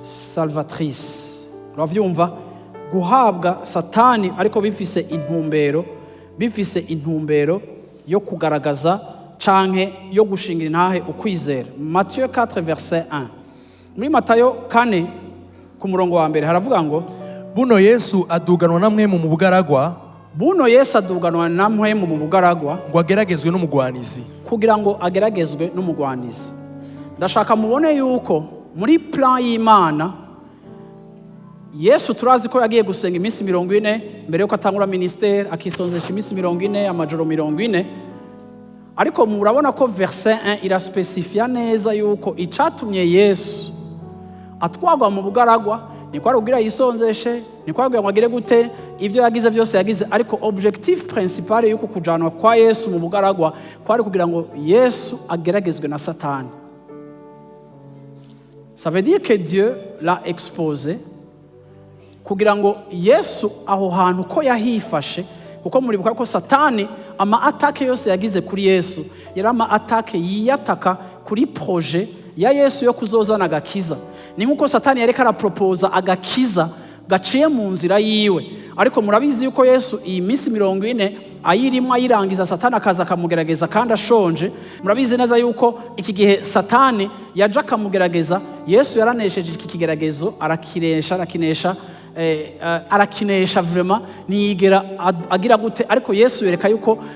salvatrice. Uravyumva, guhabwa Satani ariko bifise intumbero yo kugaragaza canke yo gushingira intahe ukwizera. Matthieu 4 verset 1. Muri Matayo 4 ku murongo wa mbere haravuga ngo buno Yesu aduganwa namwe mu bugaragwa, mu bugaragwa ngo ageragezwe n'umugwanizi, kugira ngo ageragezwe n'umugwanizi. Ndashaka mubone yuko muri plan y'Imana Yesu turazi ko yagiye gusenga iminsi 40 mbere yuko atangura ministère, akisonzesha iminsi 40, amajoro 40. Ariko murabona ko verset 1 iraspecifia neza yuko icatumye Yesu atwagwa mu bugaragwa ni kwa rugira yisonzeshe, ni kwa rugira ngo agire gute, ivyo yagize byose yagize. Ariko objectif principal yuko kujanwa kwa Yesu mu bugaragwa kwari kugira ngo Yesu ageragezwe na Satani. Ça veut dire que Dieu l'a exposé kugira ngo Yesu aho hantu ko yahifashe, kuko muribuka ko Satani ama atake yose yagize kuri Yesu yari ama atake yiyataka kuri projet ya Yesu yo kuzozana agakiza. Ni nkuko Satani yareka arapropoza agakiza gaciye mu nzira yiwe. Ariko murabizi yuko Yesu iyi minsi 40 ayirimo ayirangiza, Satani akaza akamugerageza kandi ashonje. Murabizi neza yuko iki gihe Satani yaje akamugerageza, Yesu yaranesheje iki kigeragezo, arakinesha vraiment, niyigera agira gute. Ariko Yesu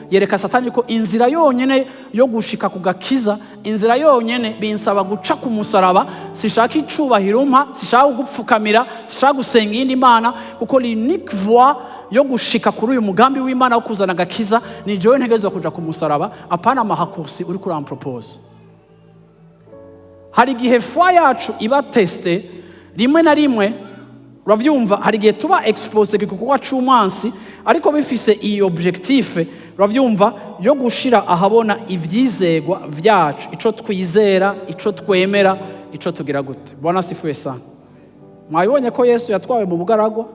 yereka Satani yuko inzira yonyene yo gushika ku gakiza, inzira yonyene binsaba guca ku musaraba. Sishaka icubahiro mpa, sishaka gupfukamira, sishaka gusenga iyindi Imana, kuko l'unique voie yo gushika kuri uyu mugambi w'Imana wo kuzana gakiza ni jewe ntegezwa kuja ku musaraba, apana amahakursi uri kurampropose. Hari gihe foi yacu iba teste rimwe na rimwe, uravyumva, hari gihe tuba expose kuko c'umansi ariko bifise iyi objectif, uravyumva, yo gushira ahabona ivyizegwa vyacu, ico twizera, ico twemera, ico tugira gute. Bwana sifuwe sana. Mwabonye ko Yesu yatwawe mu bugaragwa,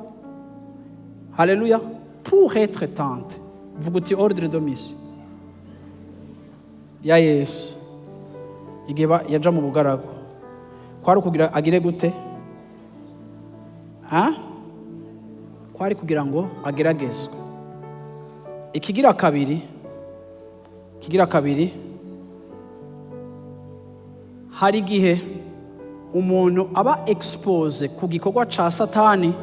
haleluya, pour être tenté. Vuga uti ordre de mission ya Yesu igihe yaja mu bugaragwa kwari kugira agire gute? Kwari kugira ngo ageragezwe. Ikigira kabiri hari gihe umuntu aba expose ku gikorwa ca Satani,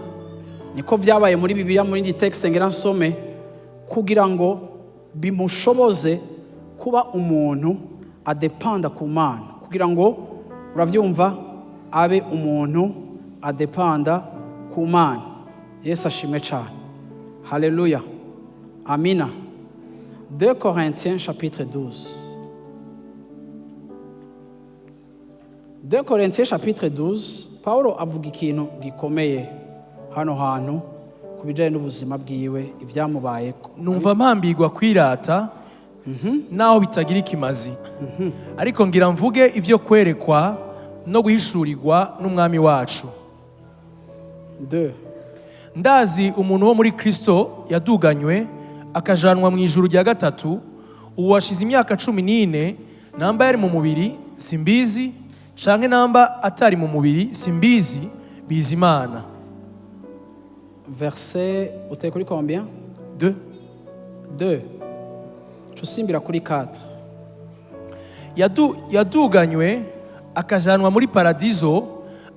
niko vyabaye muri Bibiliya muri ndi texte ngera nsome, kugira ngo bimushoboze kuba umuntu adependa ku Mana, kugira ngo uravyumva abe umuntu adependa ku Mana. Yesu ashimwe cyane. Haleluya. Amina. 2 Corinthiens chapitre 12. 2 Corinthiens chapitre 12, Paulo avuga ikintu gikomeye hano hantu kubijanye n'ubuzima bwiwe, ivyamubayeko. Numva mpambirwa kwirata naho bitagira ikimazi, ariko ngira mvuge ivyo kwerekwa no guhishurirwa n'umwami wacu. 2. Ndazi umuntu wo muri Kristo yaduganywe akajanwa mu ijuru rya gatatu, ubu washize imyaka 14, namba yari mu mubiri simbizi, canke namba atari mu mubiri simbizi, biza Imana. Verset, uteye kuri combien? 2. Tusimbira kuri 4. Yaduganywe akajanwa muri paradizo,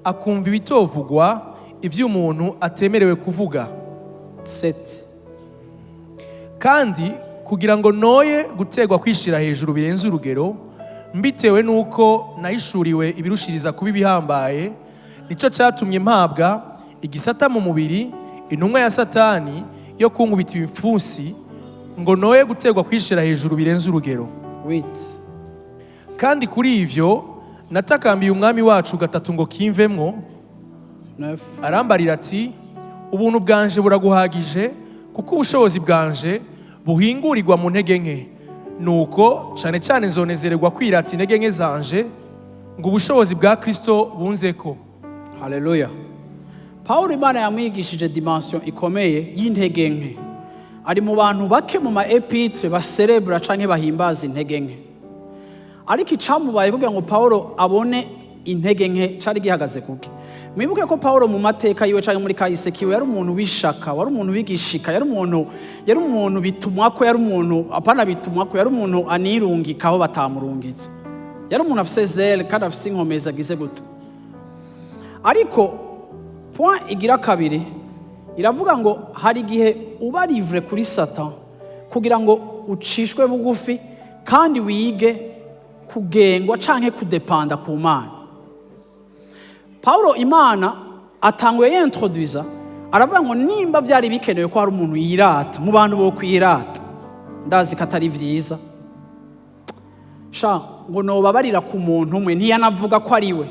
akumva ibitovugwa ivyo umuntu atemerewe kuvuga. 7. Kandi kugira ngo noye gutegwa kwishira hejuru birenze urugero, mbitewe nuko nahishuriwe ibirushiriza kuba ibihambaye, nico catumye mpabwa igisata mu mubiri, intumwa ya Satani yo kunkubita ibipfunsi, ngo noye gutegwa kwishira hejuru birenze urugero. 8. Kandi kuri ivyo natakambiye umwami wacu gatatu ngo kimvemwo. 9. Arambarira ati, ubuntu bwanje buraguhagije, kuko ubushobozi bwanje buhingurirwa mu ntege nke. Nuko cane cane nzonezererwa kwirata intege nke zanje, ngo ubushobozi bwa Kristo bunzeko. Haleluya. Paulo Imana yamwigishije dimension ikomeye y'intege nke. Ari mu bantu bake mu ma epitre baserebra canke bahimbaza intege nke. Ariko icamubaye kugira ngo Paulo abone intege nke cari gihagaze kuki. Mwibuke ko Paulo mu mateka yiwe canke muri kahise kiwe yari umuntu wishaka, wari umuntu wigishika, yari umuntu bitumwako, yari umuntu apana bitumwako, yari umuntu anirungikaho batamurungitse. Yari umuntu afise zele kandi afise inkomezi agize gute. Ariko point igira kabiri iravuga ngo hari igihe uba livre kuri Satan kugira ngo ucishwe bugufi kandi wige kugengwa canke kudepanda ku Mana. Paulo Imana atanguye yintroduza aravuga ngo nimba byari bikenewe ko hari umuntu yirata mu bantu bo kwirata, ndazi katari vyiza sha ngo no babarira ku muntu umwe ntiyanavuga ko ari we,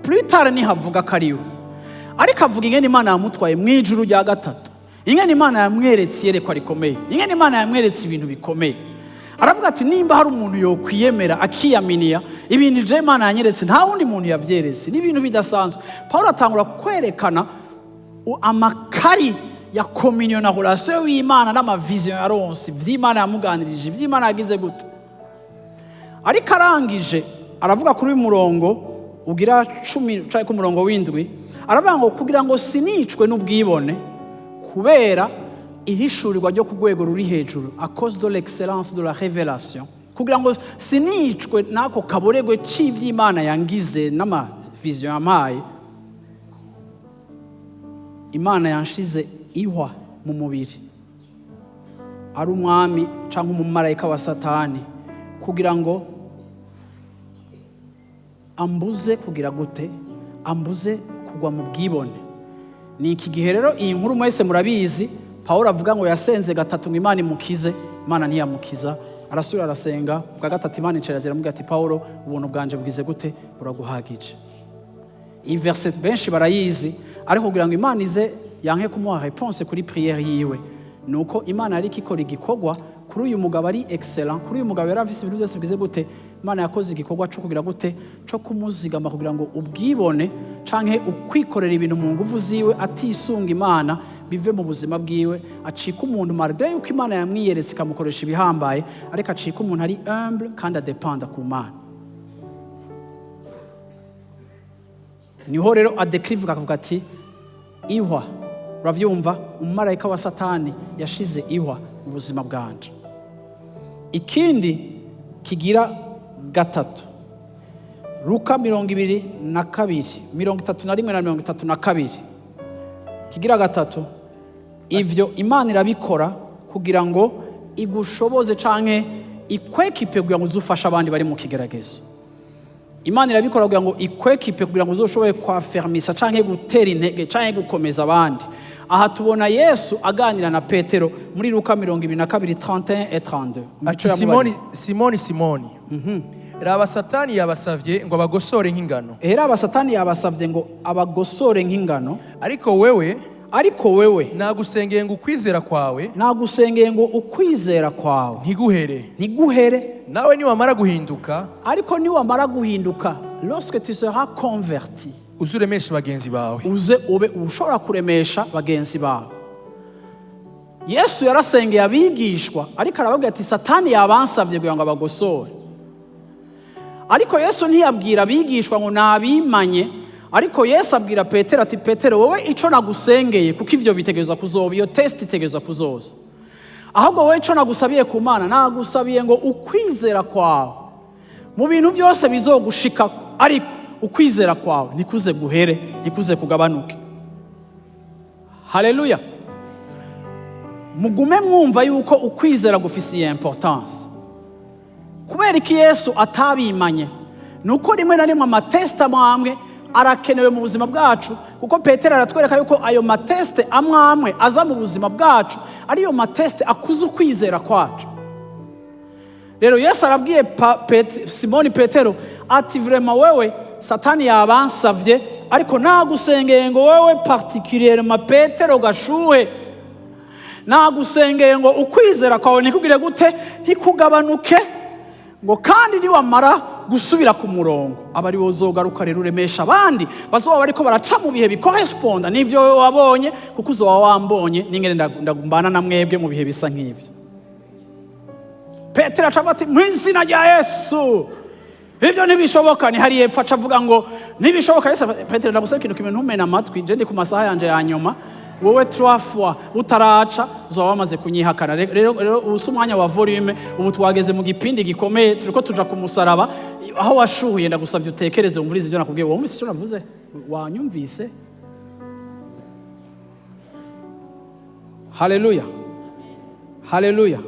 plus tard nihavuga ko ari we, ariko avuga ingene Imana yamutwaye mu ijuru rya gatatu, ingene Imana yamweretse yerekwa rikomeye, ingene Imana yamweretse ibintu bikomeye. Aravuga ati nimba hari umuntu yo kwiyemera akiyaminiya ibintu je Imana yanyeretse nta wundi muntu yavyeretse, ni ibintu bidasanzwe. Paulo atangura kwerekana amakari ya communion na relation y'Imana n'amavision yaronse vy'Imana yamuganirije, vy'Imana yagize gute. Ariko arangije aravuga kuri murongo ugira 10 cyo ku murongo w'indwi, aravuga ngo kugira ngo sinicwe n'ubwibone kubera ihishurirwa ryo ku rwego ruri hejuru, à cause de l'excellence de la révélation, kugira ngo sinicwe nako kaboregwe c'ivy'Imana yangize n'amavision yamaye. Imana yanshize ihwa mu mubiri, ari umwami canke umumarayika wa Satani, kugira ngo ambuze kugira gute, ambuze kugwa mu bwibone. Ni iki gihe rero iyi nkuru mwese murabizi, Paulo avuga ngo yasenze gatatu ngo Imana imukize, Imana ntiyamukiza, arasubira arasenga bwa gatatu, Imana icerazira aramubwira ati Paulo ubuntu bwanje bwize gute, buraguhagije. Iyi verset benshi barayizi, ariko kugira ngo Imana ize yanke kumuha réponse kuri prière yiwe, nuko Imana yari ikora igikorwa kuri uyu mugabo ari excellent, kuri uyu mugabo yari afise ibintu byose bigize gute. Imana yakoze igikorwa cyo kugira gute, cyo kumuzigama kugira ngo ubwibone canke ukwikorera ibintu mu nguvu ziwe atisunga Imana bive mu buzima bwiwe, acika umuntu malgré yuko Imana yamwiyeretse ikamukoresha ibihambaye, ariko acika umuntu ari humble kandi adependa ku Mana. Niho rero adekrive akavuga ati ihwa, uravyumva, umumarayika wa Satani yashize ihwa mu buzima bwanje. Ikindi kigira gatatu, Luka 22, 31 na 32, kigira gatatu, ivyo Imana irabikora kugira ngo igushoboze canke ikwekipe kugira ngo uzufasha abandi bari mu kigeragezo. Imana irabikora kugira ngo ikwekipe kugira ngo uzoshoboye kwafermisa canke gutera intege canke gukomeza abandi. Aha tubona Yesu aganira na Petero muri Luka 22, 31 et 32. Ati Simoni, raba Satani yabasavye ngo abagosore nk'ingano. Raba Satani yabasavye ngo abagosore nk'ingano, ariko wewe nagusengeye ngo ukwizera kwawe ntiguhere. Nawe niwamara guhinduka, ariko niwamara guhinduka, lorsque tu seras converti, uzuremesha bagenzi bawe, ube ushobora kuremesha bagenzi bawe. Yesu yarasengeye abigishwa ariko arababwira ati Satani yabansavye kugira ngo abagosore. Ariko Yesu ntiyabwira abigishwa ngo nabimanye, ariko Yesu abwira Petero ati Petero, wowe ico nagusengeye kuko ivyo bitegerezwa kuzoba, iyo test itegerezwa kuzoza. Ahubwo wowe ico nagusabiye ku Mana, nagusabiye ngo ukwizera kwawe mu bintu byose bizogushika, ariko ukwizera kwawe nikuze guhere, nikuze kugabanuke. Haleluya. Mugume mwumva yuko ukwizera gufisiye importance. Kubera iki Yesu atabimanye? Nuko rimwe na rimwe amatesta amwe arakenewe mu buzima bwacu, kuko Petero aratwereka yuko ayo mateste amwe aza mu buzima bwacu ariyo mateste akuza ukwizera kwacu. Rero Yesu arabwiye Simoni Petero ati vraiment wewe Satani yabansavye, ariko nagusengeye ngo wewe particulièrement Petero gashuhe, nagusengeye ngo ukwizera kwawe nikugire gute, ntikugabanuke, ngo kandi niwamara gusubira ku murongo abari wozogaruka rero uremesha abandi bazoba bariko baraca mu bihe bikorresponda n'ivyo wewe wabonye, kuko uzoba wambonye n'ingene ndagumbana na mwebwe mu bihe bisa nk'ivyo. Petero acavuga ati mu izina rya Yesu ivyo ntibishoboka. Ni hari yepfa acavuga ngo ntibishoboka. Yesu Petero ndagusaba ikintu kimwe, ntumena amatwi, je ndi ku masaha yanje ya nyuma, wowe 3 fois utaraca uzoba wamaze kunyihakana. Rero ubusa umwanya wa volume, ubu twageze mu gipindi gikomeye, turiko tuja ku musaraba, aho washuhuye ndagusabye utekereze umvurize ivyo nakubwiye. Wumvise icyo navuze? Wanyumvise? Haleluya, haleluya.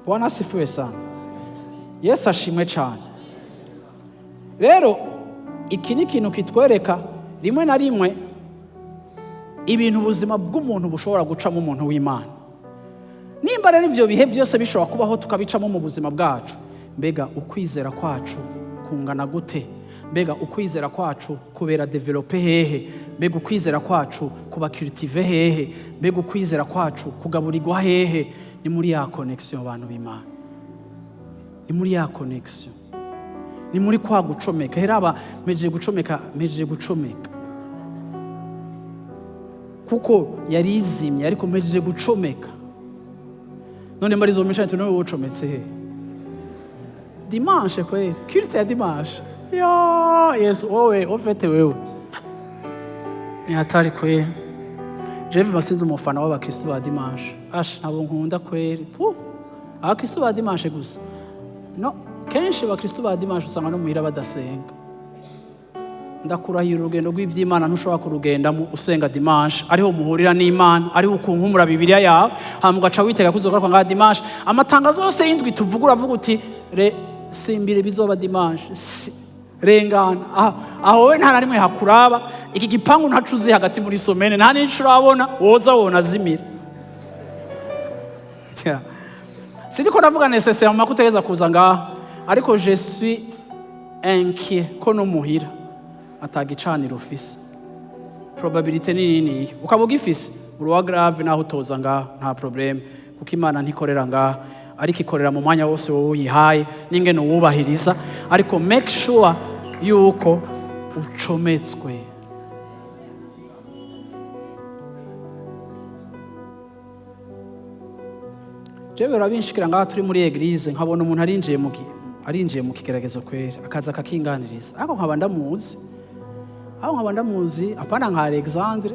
Bwana asifiwe sana. Yesu ashimwe cyane. Rero iki ni ikintu kitwereka rimwe na rimwe ibintu ubuzima bw'umuntu bushobora gucamo umuntu w'Imana. Nimba rero ivyo bihe byose bishobora kubaho tukabicamo mu buzima bwacu, mbega ukwizera kwacu kungana gute? Mbega ukwizera kwacu kubera develope hehe? Mbega ukwizera kwacu kuba cultive hehe? Mbega ukwizera kwacu kugaburirwa hehe? Ni muri ya connection abantu b'Imana, ni muri ya connection, ni muri kwa gucomeka. Heraba mejeje gucomeka kuko yari izimye, ariko mejeje gucomeka. None mbarizo mishati none wucometse he? Dimanche kweli, culte ya dimanche. Ya Yesu, owe ofete wewe ni hatari kweli. Jewe basinze umufana w'abakristo ba dimanche. Nabo nkunda kweli. Abakristo ba dimanche gusa. No, kenshi abakristo ba dimanche usanga no muhira badasenga. Ndakurahira urugendo rw'ivy'Imana ntushobora kurugendamo usenga dimanche, ariho muhurira n'Imana, ariho ukunkumura Bibiliya yawe, hama ugaca witega kuzogaruka nga dimanche. Amatangazo yose y'indwi tuvuga uravuga uti simbire bizoba dimanche, rengana aho we nta narimwe hakuraba. Iki gipangu ntacuzi hagati muri somene, nta nico urabona, woza wona zimira. Sindiko ndavuga nécessairement kutegeza kuza ngaha, ariko je suis inquiet ko no muhira atagicanira ufise. Probabilité nini ukaba ugifise uruwa grave naho utoza ngaha nta problème, kuko Imana ntikorera ngaha, ariko ikorera mu mwanya wose wowe uyihaye n'ingene uwubahiriza. Ariko make sure yuko ucometswe. Jewe urabinshikira ngaha turi muri eglise, nkabona umuntu arinjiye mu kigeragezo kwera, akaza akakinganiriza, ariko nkaba ndamuzi apana nka Alexandre.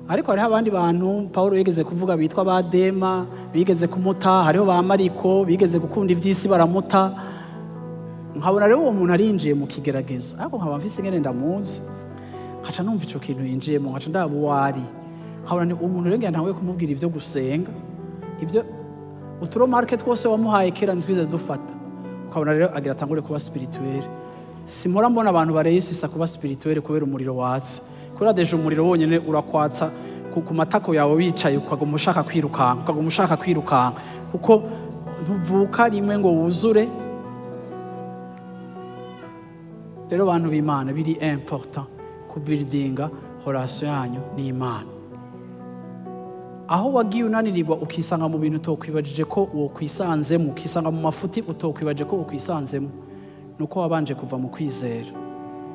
Ariko hariho abandi bantu Paulo yigeze kuvuga bitwa ba Dema, bigeze kumuta. Hariho ba Mariko bigeze gukunda ivy'isi baramuta. Nkabona rero uwo muntu arinjiye mu kigeragezo, ariko nkaba mfise ingene ndamuzi, nkaca numva ico kintu yinjiyemo, nkaca ndaba uwari. Nkabona ni umuntu rero ntawe kumubwira ivyo gusenga, ivyo uturo market twose wamuhaye kera ntwize dufata. Ukabona rero agira atangure kuba spirituel. Simora mbona abantu bareyisisa kuba spirituel kubera umuriro watse. Kora deje umuriro wonyene urakwatsa ku matako yawe wicaye, ukaguma ushaka kwirukanka, kuko ntuvuka rimwe ngo wuzure. Rero bantu b'Imana biri important ku buildinga relation yanyu n'Imana. Aho wagiye unanirirwa ukisanga mu bintu utokwibajije ko uwo kwisanzemo, ukisanga mu mafuti utokwibaje ko ukwisanzemo, nuko wabanje kuva mu kwizera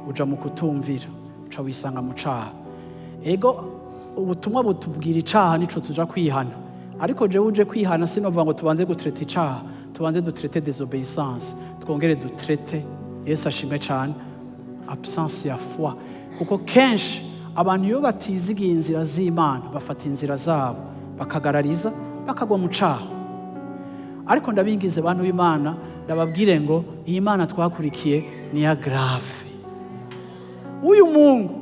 uja mu kutumvira, uca wisanga mu caha. Ego ubutumwa butubwira icaha nico tuja kwihana, ariko jewe uje kwihana sinovuga ngo tubanze gutrete icaha, tubanze dutrete désobéissance, twongere dutrete Yesu ashimwe cyane absence ya foi, kuko kenshi abantu iyo batizigiye inzira z'Imana bafata inzira zabo bakagarariza bakagwa mu caha. Ariko ndabingize bantu b'Imana, ndababwire ngo iyi Mana twakurikiye ni ya grave. Uyu Mungu,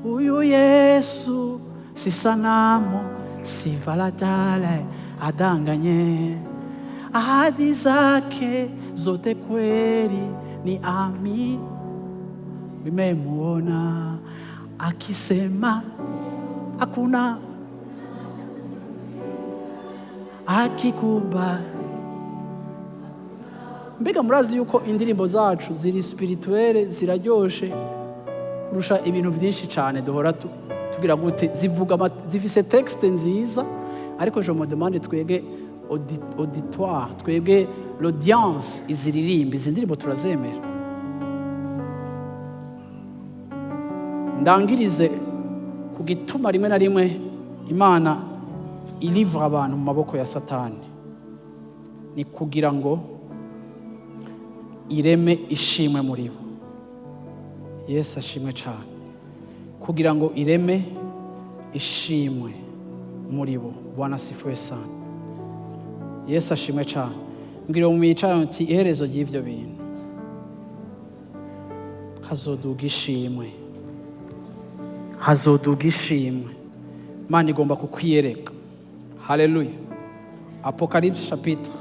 uyu Yesu si sanamu, si valatale adanganye, ahadi zake zote kweli ni ami. Nimemuona akisema hakuna, akikubali. Mbega murazi yuko indirimbo zacu ziri spirituelle, ziraryoshe kurusha ibintu byinshi cyane duhora tugira gute, zivuga zifise texte nziza, ariko je me demande twege auditoire, twege l'audience iziririmba izi ndirimbo turazemera. Ndangirize ku gituma rimwe na rimwe Imana ilivra abantu mu maboko ya Satani, ni kugira ngo ireme ishimwe muri bo. Yesu ashimwe cyane. Kugira ngo ireme ishimwe muri bo. Bwana asifiwe sana. Yesu ashimwe cyane. Mbwira mu mwicarano uti iherezo ry'ivyo bintu hazoduga ishimwe, hazoduga ishimwe. Imana igomba kukwiyereka. Haleluya. Apocalypse chapitre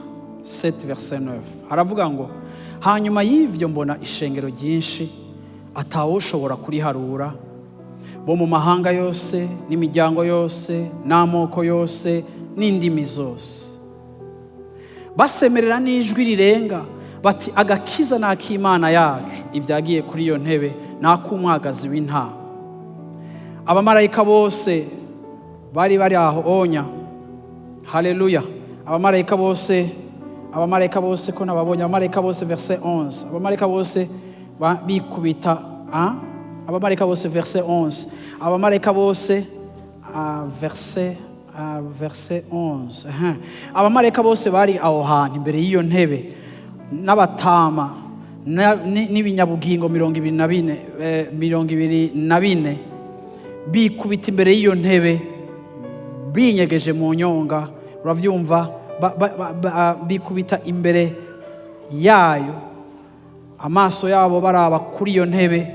7 verset 9 haravuga ngo hanyuma y'ivyo mbona ishengero ryinshi atawoshobora kuriharura, bo mu mahanga yose n'imiryango yose n'amoko yose n'indimi zose, basemerera n'ijwi rirenga bati agakiza n'ak'Imana yacu ivyagiye kuri iyo ntebe n'ak'umwagazi w'intama. Abamarayika bose bari aho onya. Haleluya. Abamarayika bose ko nababonye, abamarayika bose verset 11, abamarayika bose bikubita, abamarayika bose verset 11, abamarayika bose verset 11, abamarayika bose bari aho hantu imbere y'iyo ntebe n'abatama n'ibinyabugingo 24 bikubita imbere y'iyo ntebe binyegeje mu nyonga. Uravyumva? Bikubita imbere yayo, amaso yabo baraba kuri iyo ntebe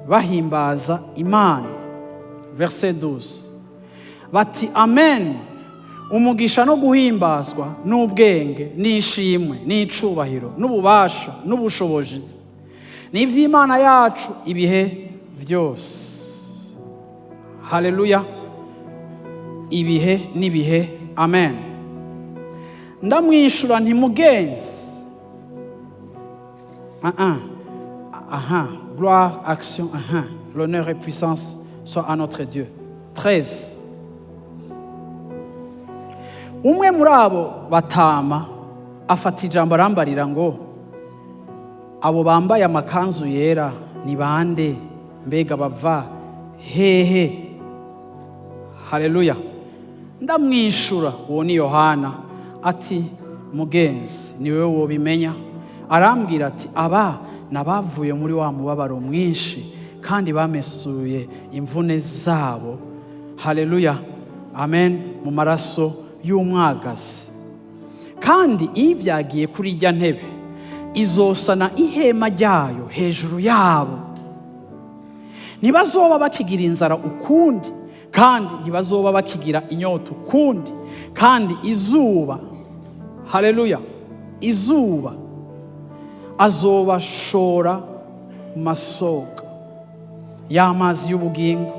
bahimbaza Imana. Verset 12 bati amen, umugisha no guhimbazwa n'ubwenge n'ishimwe n'icubahiro n'ububasha n'ubushobozi ni ivy'Imana yacu ibihe vyose. Haleluya. Ibihe n'ibihe. Amen. Ndamwishura nti mugenzi. Gloire, action, l'honneur et puissance soit à notre Dieu. 13. Umwe muri abo batama afata ijambo arambarira ngo abo bambaye amakanzu yera ni bande, mbega bava hehe? Haleluya. Ndamwishura, uwo ni Yohana, ati mugenzi ni wewe wobimenya. Arambwira ati aba nabavuye muri wa mubabaro mwinshi kandi bamesuye imvune zabo. Haleluya. Amen. Mu maraso y'umwagazi. Kandi ivyagiye kuri irya ntebe izosana ihema ryayo hejuru yabo. Ntibazoba bakigira inzara ukundi, kandi ntibazoba bakigira inyota ukundi, kandi izuba, haleluya, izuba azobashora mu masoko y'amazi y'ubugingo,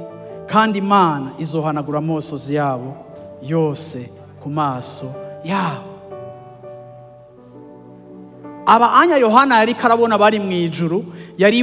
kandi Imana izohanagura amosozi yabo yose ku maso yabo. Aba anya Yohana yari karabona bari mu ijuru, yari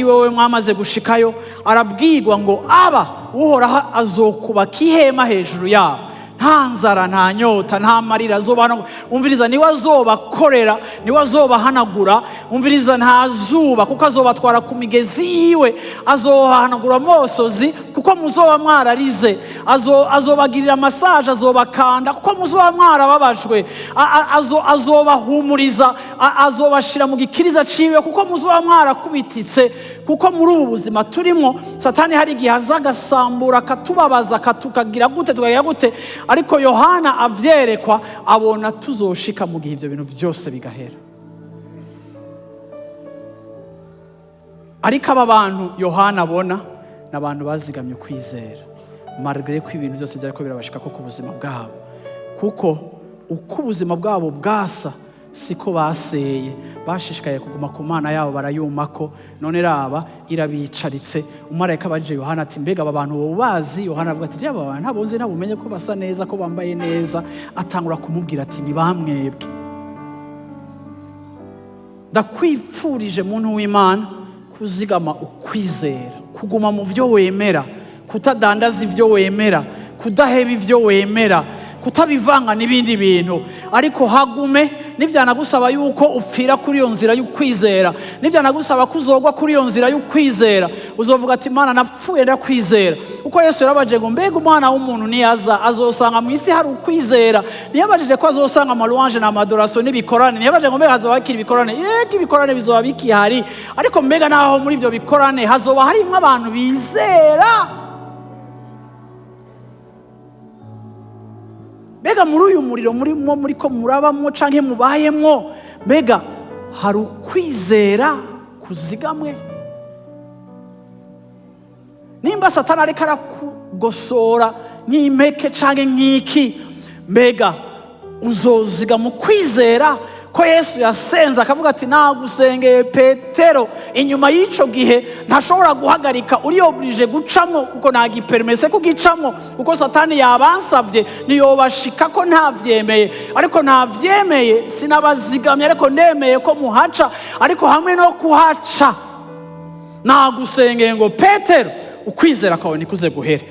wewe mwamaze gushikayo, arabwirwa ngo aba uhoraho azokubaka ihema hejuru yabo, nta nzara nta nyota nta marira azobahanagura. Umviriza, niwe azobakorera, niwe azobahanagura. Umviriza, nta zuba kuko azobatwara ku migezi yiwe, azobahanagura amosozi kuko muzoba mwararize. azobagirira massage, azobakanda kuko muzoba mwarababajwe, azobahumuriza, azobashira mu gikiriza ciwe kuko muzoba mwarakubititse. Kuko muri ubu buzima turimo Satani hari igihe azagasambura akatubabaza tukagira gute, ariko Yohana avyerekwa abona tuzoshika mu gihe ivyo bintu byose bigahera. Ariko aba bantu Yohana abona n'abantu bazigamye kwizera malgré ko ibintu byose byariko birabashika ko ku buzima bwabo, kuko uko ubuzima bwabo bwasa siko baseye, bashishikaye kuguma ku Mana yabo barayumako, none raba irabicaritse. Umarayika abajije Yohana ati mbega aba bantu bo bazi? Yohana avuga ati aba bantu ntabwo nzi, ntabumenye ko basa neza, ko bambaye neza. Atangura kumubwira ati ni bamwebwe. Ndakwifurije muntu w'Imana kuzigama ukwizera, kuguma mu byo wemera, kutadandaza ibyo wemera, kudaheba ibyo wemera, kutabivanga n'ibindi bintu, ariko hagume. Nivyanagusaba yuko upfira kuri iyo nzira y'ukwizera, nivyanagusaba kuzogwa kuri iyo nzira y'ukwizera, uzovuga ati Mana napfuye ndakwizera. Uko Yesu yarabaje ngo mbega umwana w'umuntu niyaza azosanga mu isi hari ukwizera. Niyabajije ko azosanga amalouange na adoration n'ibikorane, niyabaje ngo mbega hazoba hakiri ibikorane. Yego ibikorane bizoba bikihari, ariko mbega naho muri ibyo bikorane hazoba harimwo abantu bizera. Mbega muri uyu muriro muriko murabamwo canke mubayemwo, mbega hari ukwizera kuzigamwe? Nimba Satani ariko arakugosora nk'impeke canke nk'iki, mbega uzozigama ukwizera ko Yesu yasenze akavuga ati nagusengeye Petero. Inyuma y'ico gihe ntashobora guhagarika, uri oblige gucamwo kuko nagipermese kugicamwo, kuko Satani yabansavye niyobashika ko ntavyemeye. Ariko ntavyemeye, sinabazigamye, ariko nemeye ko muhaca. Ariko hamwe no kuhaca nagusengeye ngo Petero, ukwizera kwawe nikuze guhera.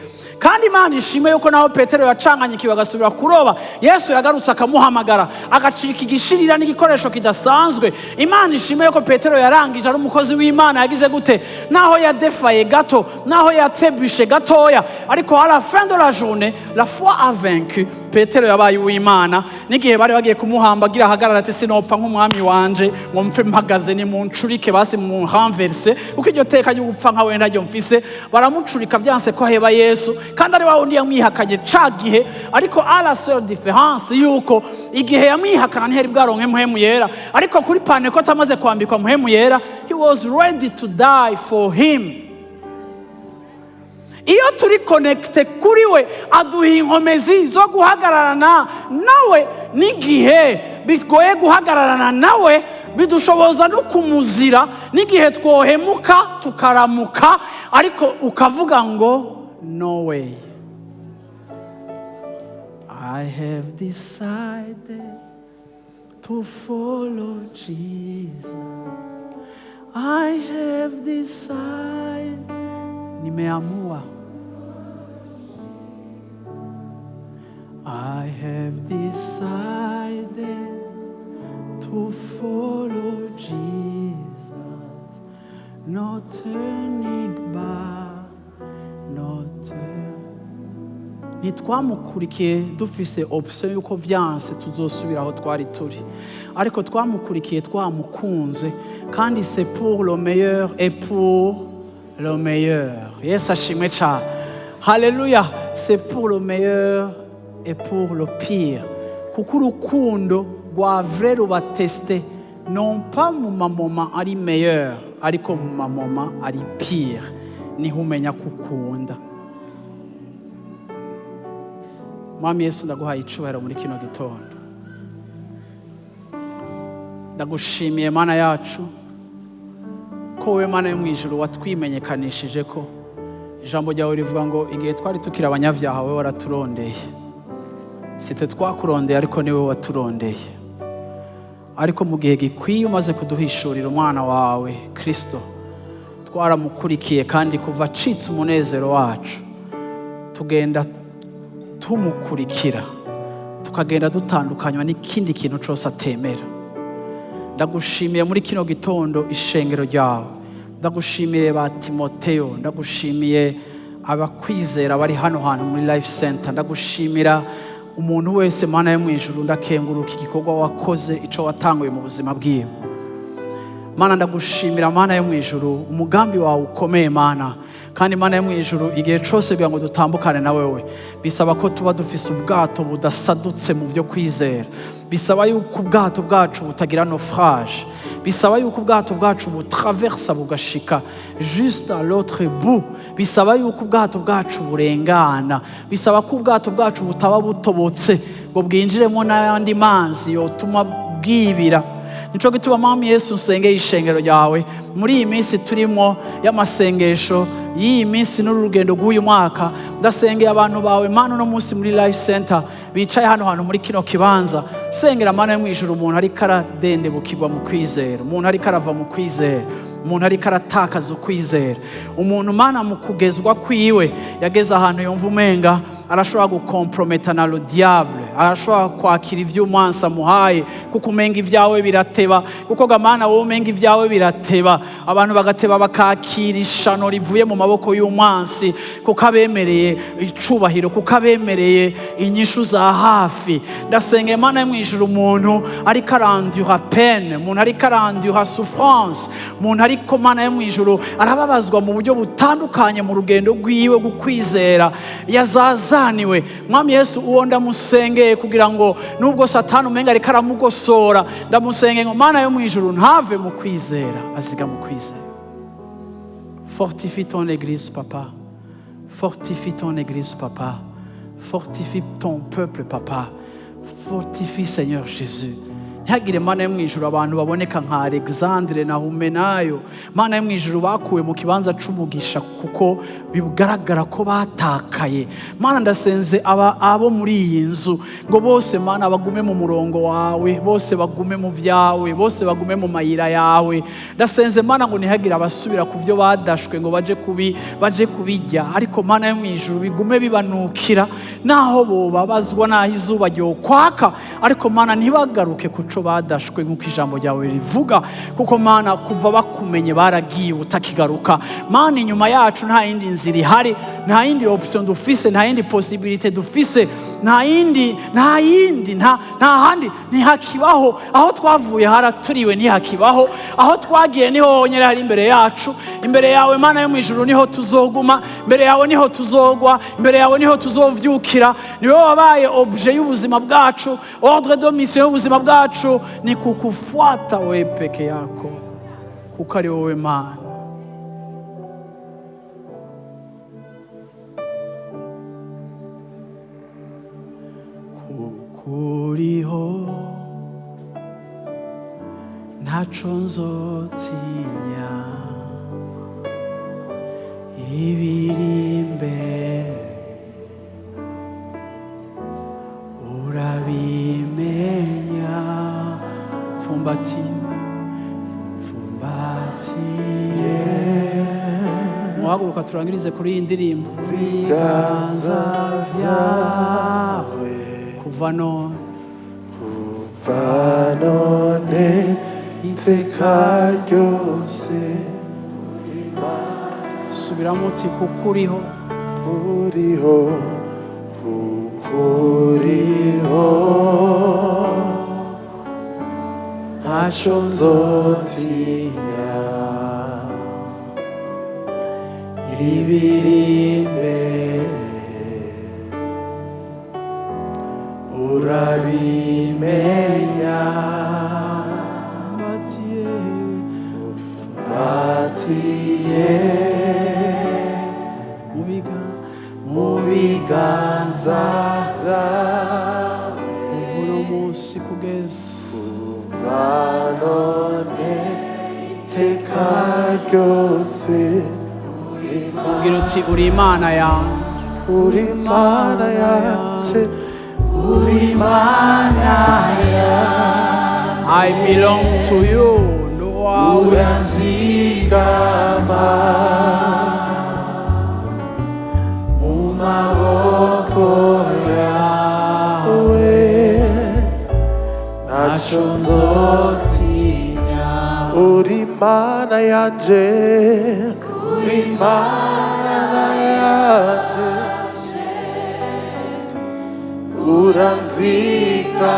Kandi Imana ishimwe yuko naho Petero yacanganyikiwe agasubira kuroba, Yesu yagarutse akamuhamagara, agacika igishirira n'igikoresho kidasanzwe. Imana ishimwe yuko Petero yarangije ari umukozi w'Imana, yagize gute, naho yadefaye gato, naho yatebushe gatoya, ariko à la fin de la journée la foi a vaincu. Petero yabaye uw'Imana. N'igihe bari bagiye kumuhamba agira ahagarara ati sinopfa nk'umwami wanje ngo mpfe mpagaze, ni muncurike basi mu renverse, uko iryo teka ryo gupfa nka wenda ryo mfise. Baramucurika byanse ko heba Yesu, kandi ari wawundi yamwihakanye ca gihe. Ariko à la seule différence yuko igihe yamwihakana ntiheri bwaronke muhemu yera, ariko kuri Pentecote amaze kwambikwa muhemu yera, he was ready to die for him. Iyo turi connecte kuri we aduha inkomezi zo guhagararana nawe, n'igihe bigoye guhagararana nawe bidushoboza no kumuzira, n'igihe twohemuka tukaramuka, ariko ukavuga ngo no way. I have decided to follow Jesus. I have decided, nimeamua. I have decided to follow Jesus, no turning back, no turning. Ntitwamukurikiye dufise option yuko vyanse tuzosubira aho twari turi, ariko twamukurikiye twamukunze, kandi c'est pour le meilleur et pour le meilleur. Yes, ashimwe cha. Hallelujah. C'est pour le meilleur et pour le pire. Kuko urukundo rwa vrai rubateste non pas mu mamoma ari meilleur, ariko mu mamoma ari pire. Niho umenya kukunda. Mwami Yesu ndaguhaye icubahiro muri kino gitondo. Ndagushimiye Mana yacu ko we Mana yo mwijuru watwimenyekanishije ko ijambo ryawe rivuga ngo igihe twari tukira abanyavyaha we waraturondeye. Site twakurondeye ariko niwe waturondeye. Ariko mu gihe gikwiye umaze kuduhishurira umwana wawe Kristo, twaramukurikiye, kandi kuva acitse umunezero wacu tugenda tumukurikira, tukagenda dutandukanywa n'ikindi kintu cyose atemera. Ndagushimiye muri kino gitondo ishengero ryawe. Ndagushimiye ba Timoteyo, ndagushimiye abakwizera bari hano hantu muri Life Center. Ndagushimira umuntu wese Mana yo mu ijuru, ndakenguruka igikorwa wakoze, ico watanguye mu buzima bwiwe. Mana ndagushimira Mana yo mu ijuru, umugambi wawe ukomeye Mana. Kandi Mana yo mu ijuru, igihe cyose kugira ngo dutambukane na wewe bisaba ko tuba dufise ubwato budasadutse mu byo kwizera. Bisaba yuko ubwato bwacu butagira naufrage. Bisaba yuko ubwato bwacu butraversa bugashika juste à l'autre bout. Bisaba yuko ubwato bwacu burengana. Bisaba ko ubwato bwacu butaba butobotse ngo bwinjiremo n'ayandi manzi yotuma bwibira. Nico gituma Mwami Yesu nsengeye ishengero ryawe muri iyi minsi turimo y'amasengesho, iyi minsi n'urugendo rw'uyu mwaka. Ndasengeye abantu bawe Mana no munsi muri Life Center bicaye hano hantu muri kino kibanza. Sengera Mana yo mu ijuru umuntu ariko aradendebukirwa mu kwizera, umuntu ariko arava mu kwizera, umuntu ariko aratakaza ukwizera, umuntu Mana mu kugezwa kwiwe yageze ahantu yumva umenga arashobora gukomprometa na le diable, arashobora kwakira ivy'umwansi amuhaye kuko umenga ivyawe birateba, kuko gamana wowe umenga ivyawe birateba, abantu bagateba bakakira ishano rivuye mu maboko y'umwansi kuko abemereye icubahiro, kuko abemereye inyishu za hafi. Ndasengeye Mana yo mu ijuru umuntu ariko arandura peine, umuntu ariko arandura souffrance, umuntu ariko Mana yo mu ijuru arababazwa mu buryo butandukanye mu rugendo rwiwe gukwizera yazazaniwe. Mwami Yesu uwo ndamusengeye kugira ngo nubwo Satani umenga ariko aramugosora, ndamusengeye ngo Mana yo mu ijuru ntave mu kwizera, aziga mu kwizera. Fortifie ton église papa, fortifie ton église papa, fortifie ton peuple papa, fortifie Seigneur Jésus. Ntihagire Mana yo mu ijuru abantu baboneka nka Alexandre na Humenayo Mana yo mu ijuru bakuwe mu kibanza c'umugisha kuko bigaragara ko batakaye. Mana ndasenze abo muri iyi nzu ngo bose Mana bagume mu murongo wawe, bose bagume mu vyawe, bose bagume mu mayira yawe. Ndasenze Mana ngo ntihagire abasubira ku byo badashwe ngo baje kubijya, ariko Mana yo mu ijuru bigume bibanukira naho bobabazwa naho izuba ryo kwaka, ariko Mana ntibagaruke kuco badashwe nk'uko ijambo ryawe rivuga, kuko Mana kuva bakumenye baragiye utakigaruka. Mana inyuma yacu nta yindi nzira ihari, nta yindi option dufise, nta yindi possibility dufise, nta handi ntihakibaho. Aho twavuye haraturiwe ntihakibaho, aho twagiye niho honyine hari imbere yacu. Imbere yawe Mana yo mu ijuru niho tuzoguma, imbere yawe niho tuzogwa, imbere yawe niho tuzovyukira. Niwe wabaye objet y'ubuzima bwacu, ordre de mission y'ubuzima bwacu ni kukufuata wewe peke yako, kuko ari wowe Mana. Kuriho ntaco nzotinya, ibiri imbere urabimenya. Pfumbatiye muhaguruka turangirize kuri iyi ndirimbo. Ibiganza vyawe kuva none iteka ryose. Subiramo uti kuko uriho ntaco nzotinya, ibiri imbere urabimenya. Ufumatiye mu biganza vyawe uno munsi kugeza none iteka ryose. Ubwira uti uri Imana yanje, uri Imana yanje, uri Imana yanje. I belong to you. Uranzigama mu maboko yawe, ntaco nzotinya. Uri Imana yanje, uri Imana yanje. wanje uranzika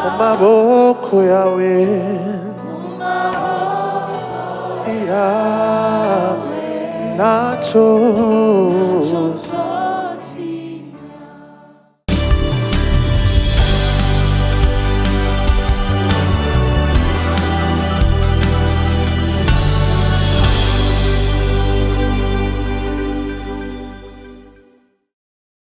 mu maboko yawe yawe ntacyo